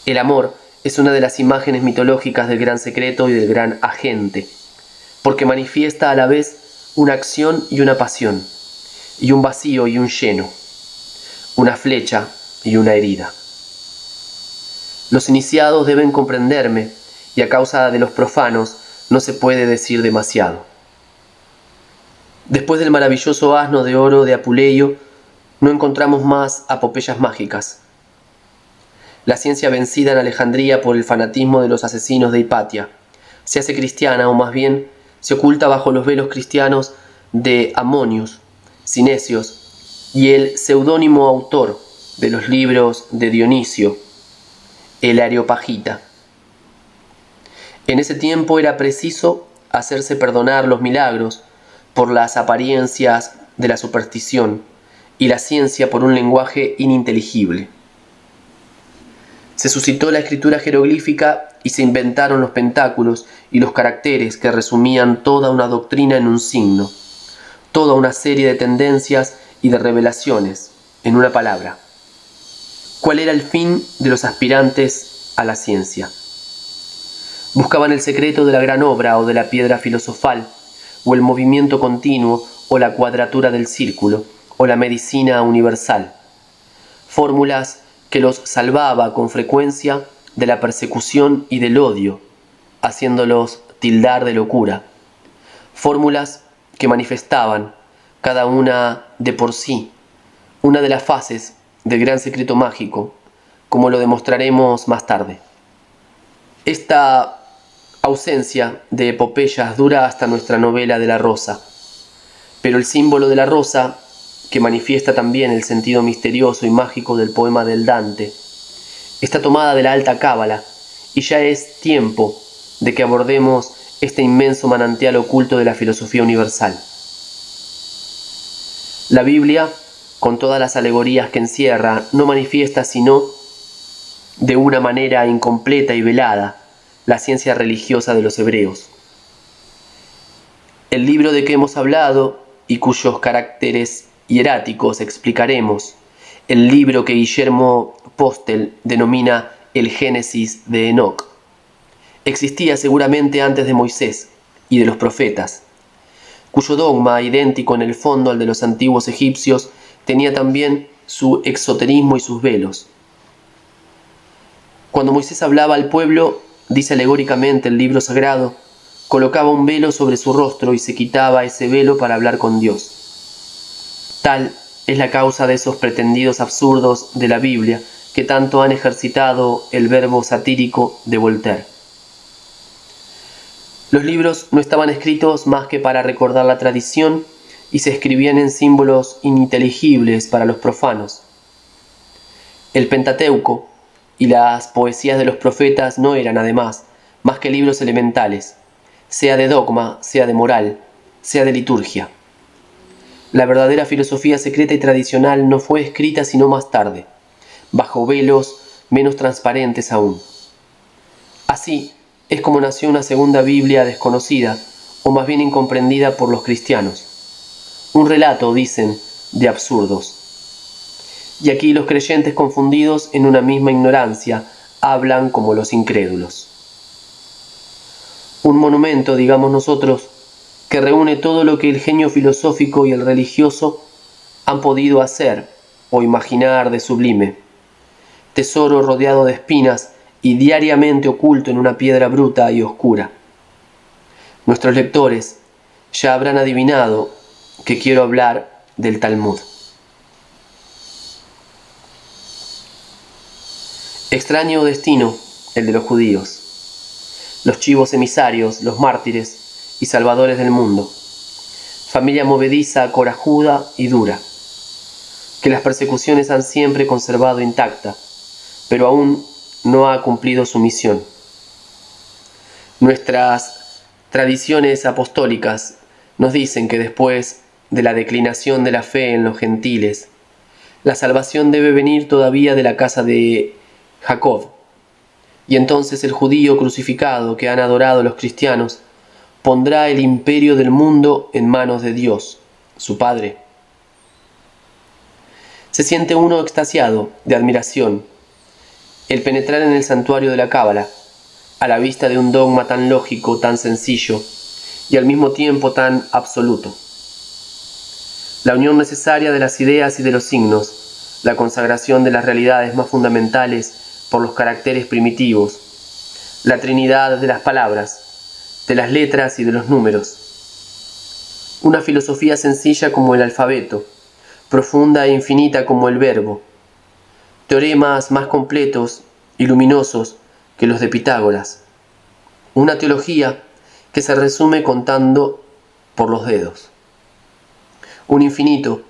El amor es una de las imágenes mitológicas del gran secreto y del gran agente, porque manifiesta a la vez una acción y una pasión, y un vacío y un lleno, una flecha y una herida. Los iniciados deben comprenderme, y a causa de los profanos no se puede decir demasiado. Después del maravilloso asno de oro de Apuleyo, no encontramos más apopeyas mágicas. La ciencia vencida en Alejandría por el fanatismo de los asesinos de Hipatia se hace cristiana, o más bien se oculta bajo los velos cristianos de Amonius, Cinesios y el seudónimo autor de los libros de Dionisio, el Areopagita. En ese tiempo era preciso hacerse perdonar los milagros por las apariencias de la superstición y la ciencia por un lenguaje ininteligible. Se suscitó la escritura jeroglífica y se inventaron los pentáculos y los caracteres que resumían toda una doctrina en un signo, toda una serie de tendencias y de revelaciones en una palabra. ¿Cuál era el fin de los aspirantes a la ciencia? Buscaban el secreto de la gran obra o de la piedra filosofal, o el movimiento continuo, o la cuadratura del círculo, o la medicina universal. Fórmulas que los salvaba con frecuencia de la persecución y del odio, haciéndolos tildar de locura. Fórmulas que manifestaban, cada una de por sí, una de las fases del gran secreto mágico, como lo demostraremos más tarde. Esta ausencia de epopeyas dura hasta nuestra novela de la rosa, pero el símbolo de la rosa, que manifiesta también el sentido misterioso y mágico del poema del Dante, está tomada de la alta cábala, y ya es tiempo de que abordemos este inmenso manantial oculto de la filosofía universal. La Biblia, con todas las alegorías que encierra, no manifiesta sino de una manera incompleta y velada la ciencia religiosa de los hebreos. El libro de que hemos hablado y cuyos caracteres hieráticos explicaremos, el libro que Guillermo Postel denomina el Génesis de Enoc, existía seguramente antes de Moisés y de los profetas, cuyo dogma, idéntico en el fondo al de los antiguos egipcios, tenía también su exoterismo y sus velos. Cuando Moisés hablaba al pueblo, dice alegóricamente el libro sagrado, colocaba un velo sobre su rostro y se quitaba ese velo para hablar con Dios. Tal es la causa de esos pretendidos absurdos de la Biblia que tanto han ejercitado el verbo satírico de Voltaire. Los libros no estaban escritos más que para recordar la tradición y se escribían en símbolos ininteligibles para los profanos. El Pentateuco y las poesías de los profetas no eran, además, más que libros elementales, sea de dogma, sea de moral, sea de liturgia. La verdadera filosofía secreta y tradicional no fue escrita sino más tarde, bajo velos menos transparentes aún. Así es como nació una segunda Biblia desconocida, o más bien incomprendida por los cristianos. Un relato, dicen, de absurdos. Y aquí los creyentes confundidos en una misma ignorancia hablan como los incrédulos. Un monumento, digamos nosotros, que reúne todo lo que el genio filosófico y el religioso han podido hacer o imaginar de sublime. Tesoro rodeado de espinas y diariamente oculto en una piedra bruta y oscura. Nuestros lectores ya habrán adivinado que quiero hablar del Talmud. Extraño destino el de los judíos, los chivos emisarios, los mártires y salvadores del mundo, familia movediza, corajuda y dura, que las persecuciones han siempre conservado intacta, pero aún no ha cumplido su misión. Nuestras tradiciones apostólicas nos dicen que después de la declinación de la fe en los gentiles, la salvación debe venir todavía de la casa de Jacob, y entonces el judío crucificado que han adorado los cristianos pondrá el imperio del mundo en manos de Dios, su Padre. Se siente uno extasiado de admiración el penetrar en el santuario de la Cábala, a la vista de un dogma tan lógico, tan sencillo y al mismo tiempo tan absoluto. La unión necesaria de las ideas y de los signos, la consagración de las realidades más fundamentales por los caracteres primitivos, la trinidad de las palabras, de las letras y de los números. una filosofía sencilla como el alfabeto, profunda e infinita como el verbo, teoremas más completos y luminosos que los de Pitágoras, una teología que se resume contando por los dedos, un infinito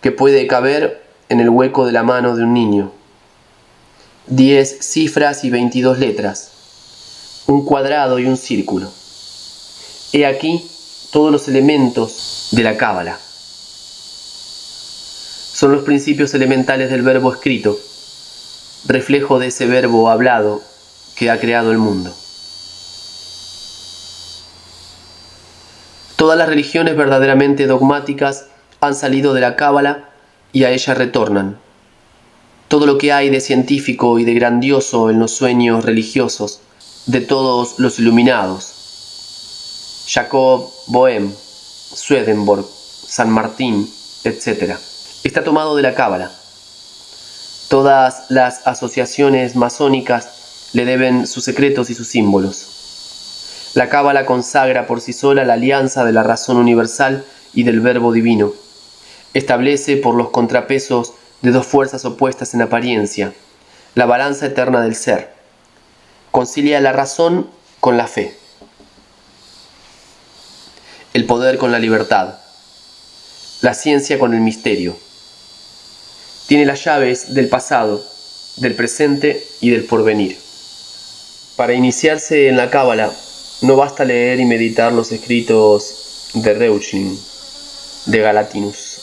que puede caber en el hueco de la mano de un niño, 10 cifras y 22 letras, un cuadrado y un círculo. He aquí todos los elementos de la cábala. Son los principios elementales del verbo escrito, reflejo de ese verbo hablado que ha creado el mundo. Todas las religiones verdaderamente dogmáticas han salido de la cábala y a ella retornan. Todo lo que hay de científico y de grandioso en los sueños religiosos de todos los iluminados, Jacob Boehme, Swedenborg, San Martín, etc., está tomado de la cábala. Todas las asociaciones masónicas le deben sus secretos y sus símbolos. La cábala consagra por sí sola la alianza de la razón universal y del verbo divino. Establece por los contrapesos de dos fuerzas opuestas en apariencia, la balanza eterna del ser. Concilia la razón con la fe, el poder con la libertad, la ciencia con el misterio. Tiene las llaves del pasado, del presente y del porvenir. Para iniciarse en la cábala, no basta leer y meditar los escritos de Reuchlin, de Galatinus,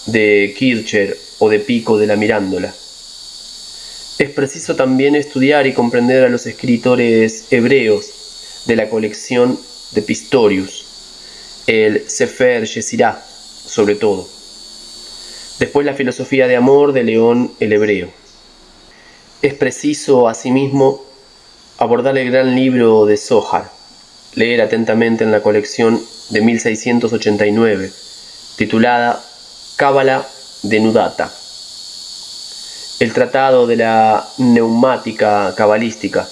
de Kircher o de Pico de la Mirándola. Es preciso también estudiar y comprender a los escritores hebreos de la colección de Pistorius, el Sefer Yesirá, sobre todo. Después la filosofía de amor de León el Hebreo. Es preciso, asimismo, abordar el gran libro de Zohar, leer atentamente en la colección de 1689, titulada Cábala Denudata, el tratado de la neumática cabalística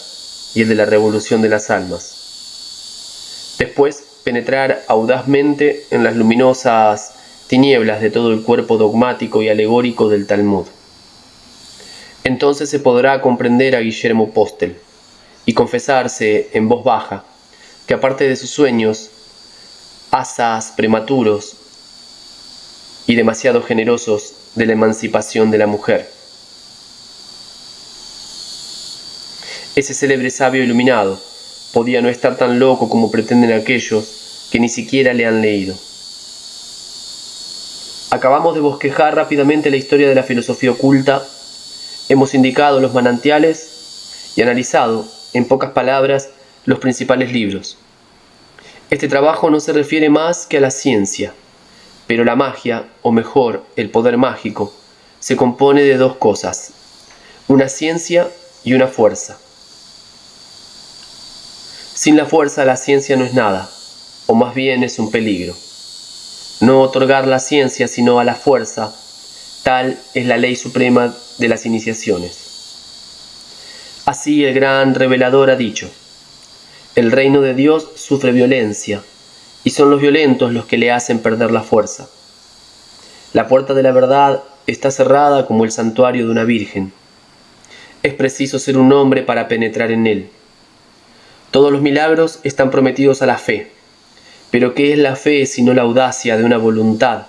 y el de la revolución de las almas. Después, penetrar audazmente en las luminosas tinieblas de todo el cuerpo dogmático y alegórico del Talmud. Entonces se podrá comprender a Guillermo Postel y confesarse en voz baja que aparte de sus sueños, asaz prematuros y demasiado generosos de la emancipación de la mujer, ese célebre sabio iluminado podía no estar tan loco como pretenden aquellos que ni siquiera le han leído. Acabamos de bosquejar rápidamente la historia de la filosofía oculta, hemos indicado los manantiales y analizado, en pocas palabras, los principales libros. Este trabajo no se refiere más que a la ciencia, pero la magia, o mejor, el poder mágico, se compone de dos cosas, una ciencia y una fuerza. Sin la fuerza la ciencia no es nada, o más bien es un peligro. No otorgar la ciencia sino a la fuerza, tal es la ley suprema de las iniciaciones. Así el gran revelador ha dicho: el reino de Dios sufre violencia, y son los violentos los que le hacen perder la fuerza. La puerta de la verdad está cerrada como el santuario de una virgen. Es preciso ser un hombre para penetrar en él. Todos los milagros están prometidos a la fe. Pero ¿qué es la fe sino la audacia de una voluntad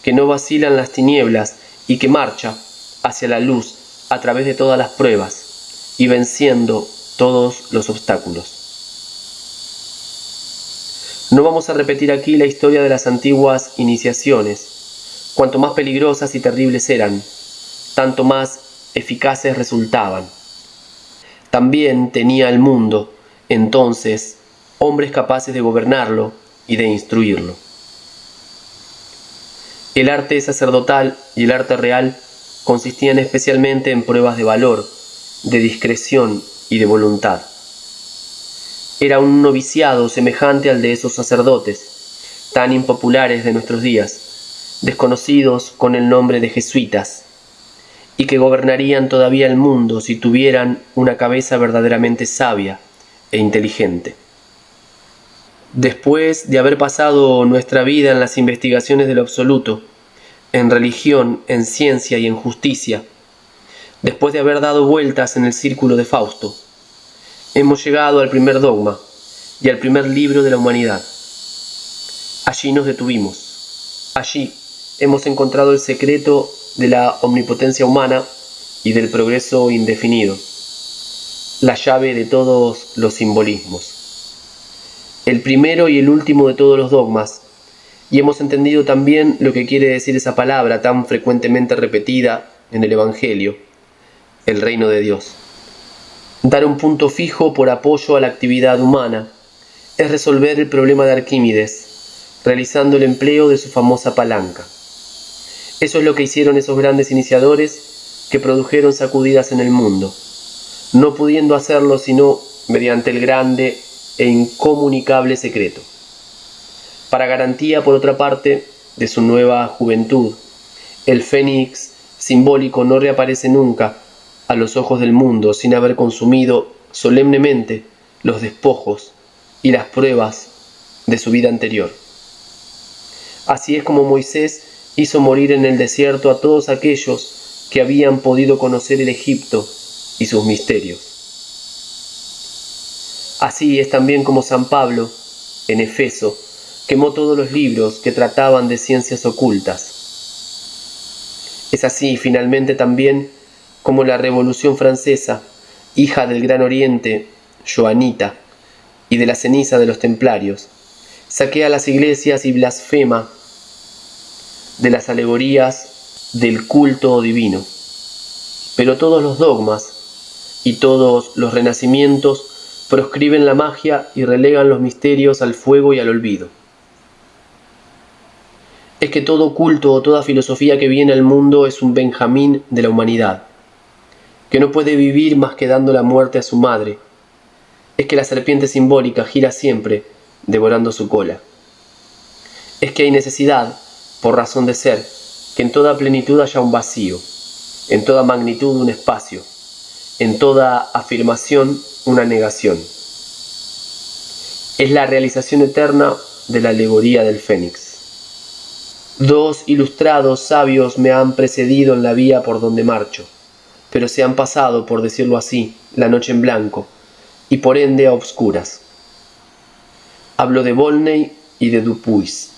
que no vacila en las tinieblas y que marcha hacia la luz a través de todas las pruebas y venciendo todos los obstáculos? No vamos a repetir aquí la historia de las antiguas iniciaciones. Cuanto más peligrosas y terribles eran, tanto más eficaces resultaban. También tenía el mundo, entonces, hombres capaces de gobernarlo y de instruirlo. El arte sacerdotal y el arte real consistían especialmente en pruebas de valor, de discreción y de voluntad. Era un noviciado semejante al de esos sacerdotes, tan impopulares de nuestros días, desconocidos con el nombre de jesuitas, y que gobernarían todavía el mundo si tuvieran una cabeza verdaderamente sabia e inteligente. Después de haber pasado nuestra vida en las investigaciones de lo absoluto, en religión, en ciencia y en justicia, después de haber dado vueltas en el círculo de Fausto, hemos llegado al primer dogma y al primer libro de la humanidad. Allí nos detuvimos. Allí hemos encontrado el secreto de la omnipotencia humana y del progreso indefinido, la llave de todos los simbolismos, el primero y el último de todos los dogmas, y hemos entendido también lo que quiere decir esa palabra tan frecuentemente repetida en el Evangelio, el reino de Dios. Dar un punto fijo por apoyo a la actividad humana es resolver el problema de Arquímedes, realizando el empleo de su famosa palanca. Eso es lo que hicieron esos grandes iniciadores que produjeron sacudidas en el mundo, no pudiendo hacerlo sino mediante el grande e incomunicable secreto. Para garantía, por otra parte, de su nueva juventud, el fénix simbólico no reaparece nunca a los ojos del mundo sin haber consumido solemnemente los despojos y las pruebas de su vida anterior. Así es como Moisés hizo morir en el desierto a todos aquellos que habían podido conocer el Egipto y sus misterios. Así es también como San Pablo, en Efeso, quemó todos los libros que trataban de ciencias ocultas. Es así, finalmente, también como la Revolución Francesa, hija del Gran Oriente, joanita, y de la ceniza de los templarios, saquea las iglesias y blasfema de las alegorías del culto divino. Pero todos los dogmas y todos los renacimientos proscriben la magia y relegan los misterios al fuego y al olvido. Es que todo culto o toda filosofía que viene al mundo es un Benjamín de la humanidad, que no puede vivir más que dando la muerte a su madre. Es que la serpiente simbólica gira siempre, devorando su cola. Es que hay necesidad, por razón de ser, que en toda plenitud haya un vacío, en toda magnitud un espacio, en toda afirmación una negación. Es la realización eterna de la alegoría del Fénix. Dos ilustrados sabios me han precedido en la vía por donde marcho, pero se han pasado, por decirlo así, la noche en blanco, y por ende a obscuras. Hablo de Volney y de Dupuis,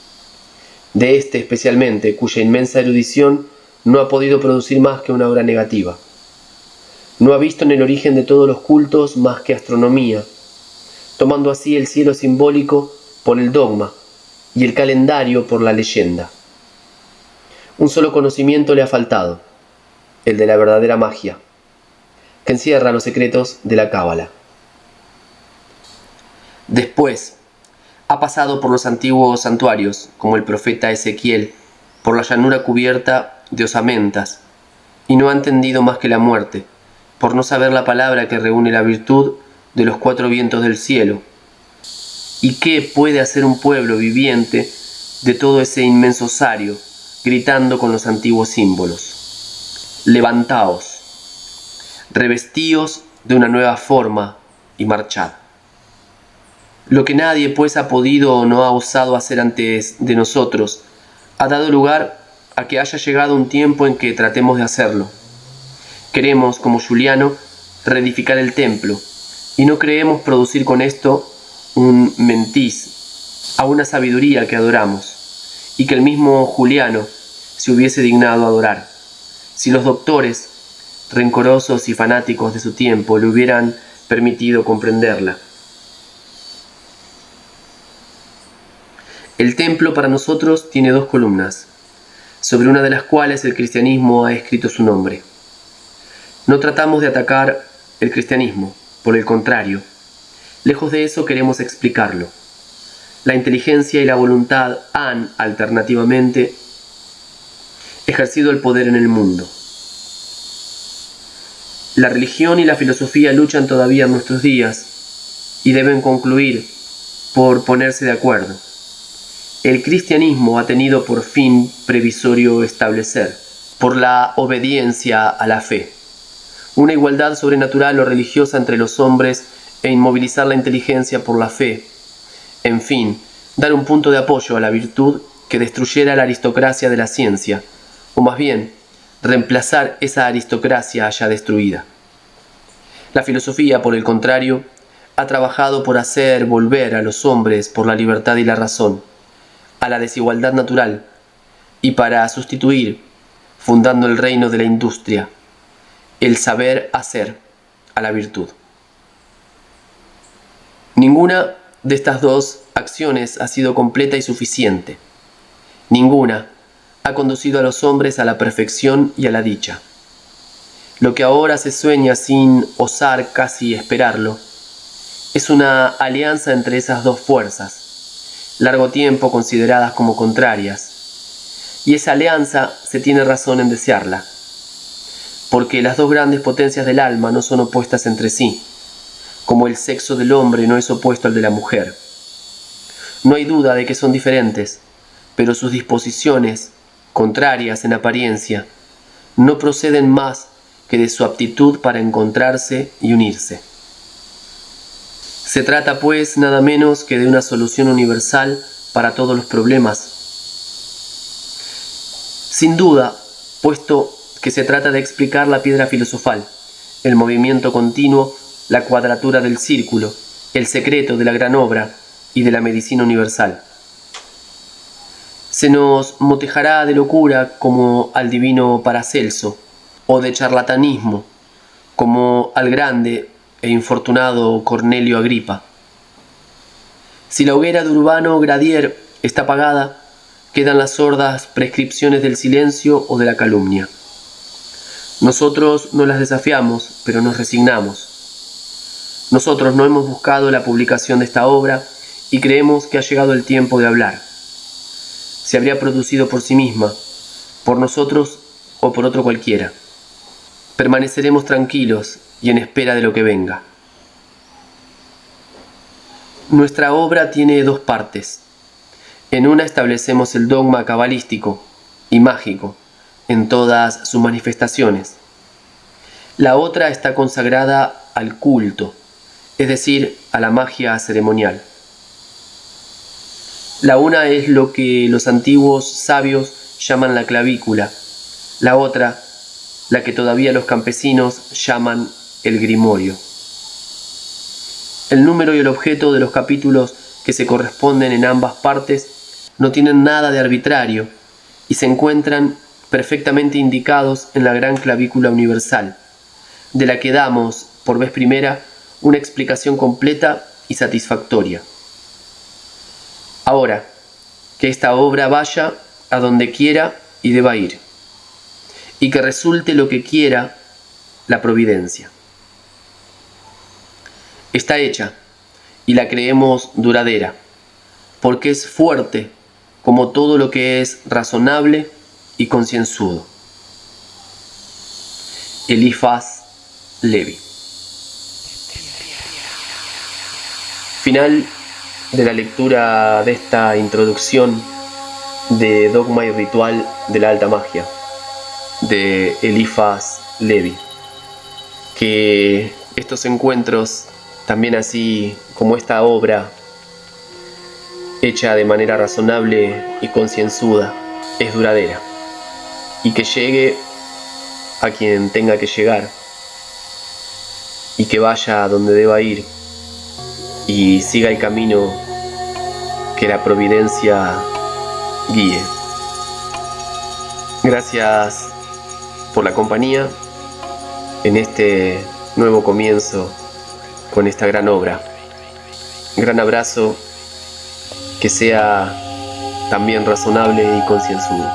de este especialmente, cuya inmensa erudición no ha podido producir más que una obra negativa. No ha visto en el origen de todos los cultos más que astronomía, tomando así el cielo simbólico por el dogma y el calendario por la leyenda. Un solo conocimiento le ha faltado, el de la verdadera magia, que encierra los secretos de la cábala. Después, ha pasado por los antiguos santuarios, como el profeta Ezequiel, por la llanura cubierta de osamentas, y no ha entendido más que la muerte, por no saber la palabra que reúne la virtud de los cuatro vientos del cielo. ¿Y qué puede hacer un pueblo viviente de todo ese inmenso osario, gritando con los antiguos símbolos? Levantaos, revestíos de una nueva forma y marchad. Lo que nadie pues ha podido o no ha osado hacer antes de nosotros, ha dado lugar a que haya llegado un tiempo en que tratemos de hacerlo. Queremos, como Juliano, reedificar el templo, y no creemos producir con esto un mentis a una sabiduría que adoramos, y que el mismo Juliano se hubiese dignado adorar, si los doctores, rencorosos y fanáticos de su tiempo, le hubieran permitido comprenderla. El templo para nosotros tiene dos columnas, sobre una de las cuales el cristianismo ha escrito su nombre. No tratamos de atacar el cristianismo, por el contrario, lejos de eso queremos explicarlo. La inteligencia y la voluntad han, alternativamente, ejercido el poder en el mundo. La religión y la filosofía luchan todavía en nuestros días y deben concluir por ponerse de acuerdo. El cristianismo ha tenido por fin previsorio establecer, por la obediencia a la fe, una igualdad sobrenatural o religiosa entre los hombres e inmovilizar la inteligencia por la fe, En fin, dar un punto de apoyo a la virtud que destruyera la aristocracia de la ciencia, o más bien, reemplazar esa aristocracia ya destruida. La filosofía, por el contrario, ha trabajado por hacer volver a los hombres por la libertad y la razón, a la desigualdad natural, y para sustituir, fundando el reino de la industria, el saber hacer a la virtud. Ninguna de estas dos acciones ha sido completa y suficiente. Ninguna ha conducido a los hombres a la perfección y a la dicha. Lo que ahora se sueña sin osar casi esperarlo es una alianza entre esas dos fuerzas, largo tiempo consideradas como contrarias, y esa alianza se tiene razón en desearla, porque las dos grandes potencias del alma no son opuestas entre sí, como el sexo del hombre no es opuesto al de la mujer. No hay duda de que son diferentes, pero sus disposiciones, contrarias en apariencia, no proceden más que de su aptitud para encontrarse y unirse. Se trata, pues, nada menos que de una solución universal para todos los problemas. Sin duda, puesto que se trata de explicar la piedra filosofal, el movimiento continuo, la cuadratura del círculo, el secreto de la gran obra y de la medicina universal. Se nos motejará de locura como al divino Paracelso, o de charlatanismo como al grande e infortunado Cornelio Agripa. Si la hoguera de Urbano Gradier está apagada, quedan las sordas prescripciones del silencio o de la calumnia. Nosotros no las desafiamos, pero nos resignamos. Nosotros no hemos buscado la publicación de esta obra y creemos que ha llegado el tiempo de hablar. Se habría producido por sí misma, por nosotros o por otro cualquiera. Permaneceremos tranquilos y en espera de lo que venga. Nuestra obra tiene dos partes. En una establecemos el dogma cabalístico y mágico en todas sus manifestaciones. La otra está consagrada al culto, es decir, a la magia ceremonial. La una es lo que los antiguos sabios llaman la clavícula, la otra, la que todavía los campesinos llaman el grimorio. El número y el objeto de los capítulos que se corresponden en ambas partes no tienen nada de arbitrario y se encuentran perfectamente indicados en la gran clavícula universal, de la que damos, por vez primera, una explicación completa y satisfactoria. Ahora, que esta obra vaya a donde quiera y deba ir, y que resulte lo que quiera la providencia. Está hecha, y la creemos duradera, porque es fuerte como todo lo que es razonable y concienzudo. Elifas Levi. Final de la lectura de esta introducción de Dogma y Ritual de la Alta Magia, de Elifas Levi. Que estos encuentros, también así como esta obra, hecha de manera razonable y concienzuda, es duradera, y que llegue a quien tenga que llegar, y que vaya a donde deba ir, y siga el camino que la providencia guíe. Gracias por la compañía en este nuevo comienzo con esta gran obra. Gran abrazo, que sea también razonable y concienzudo.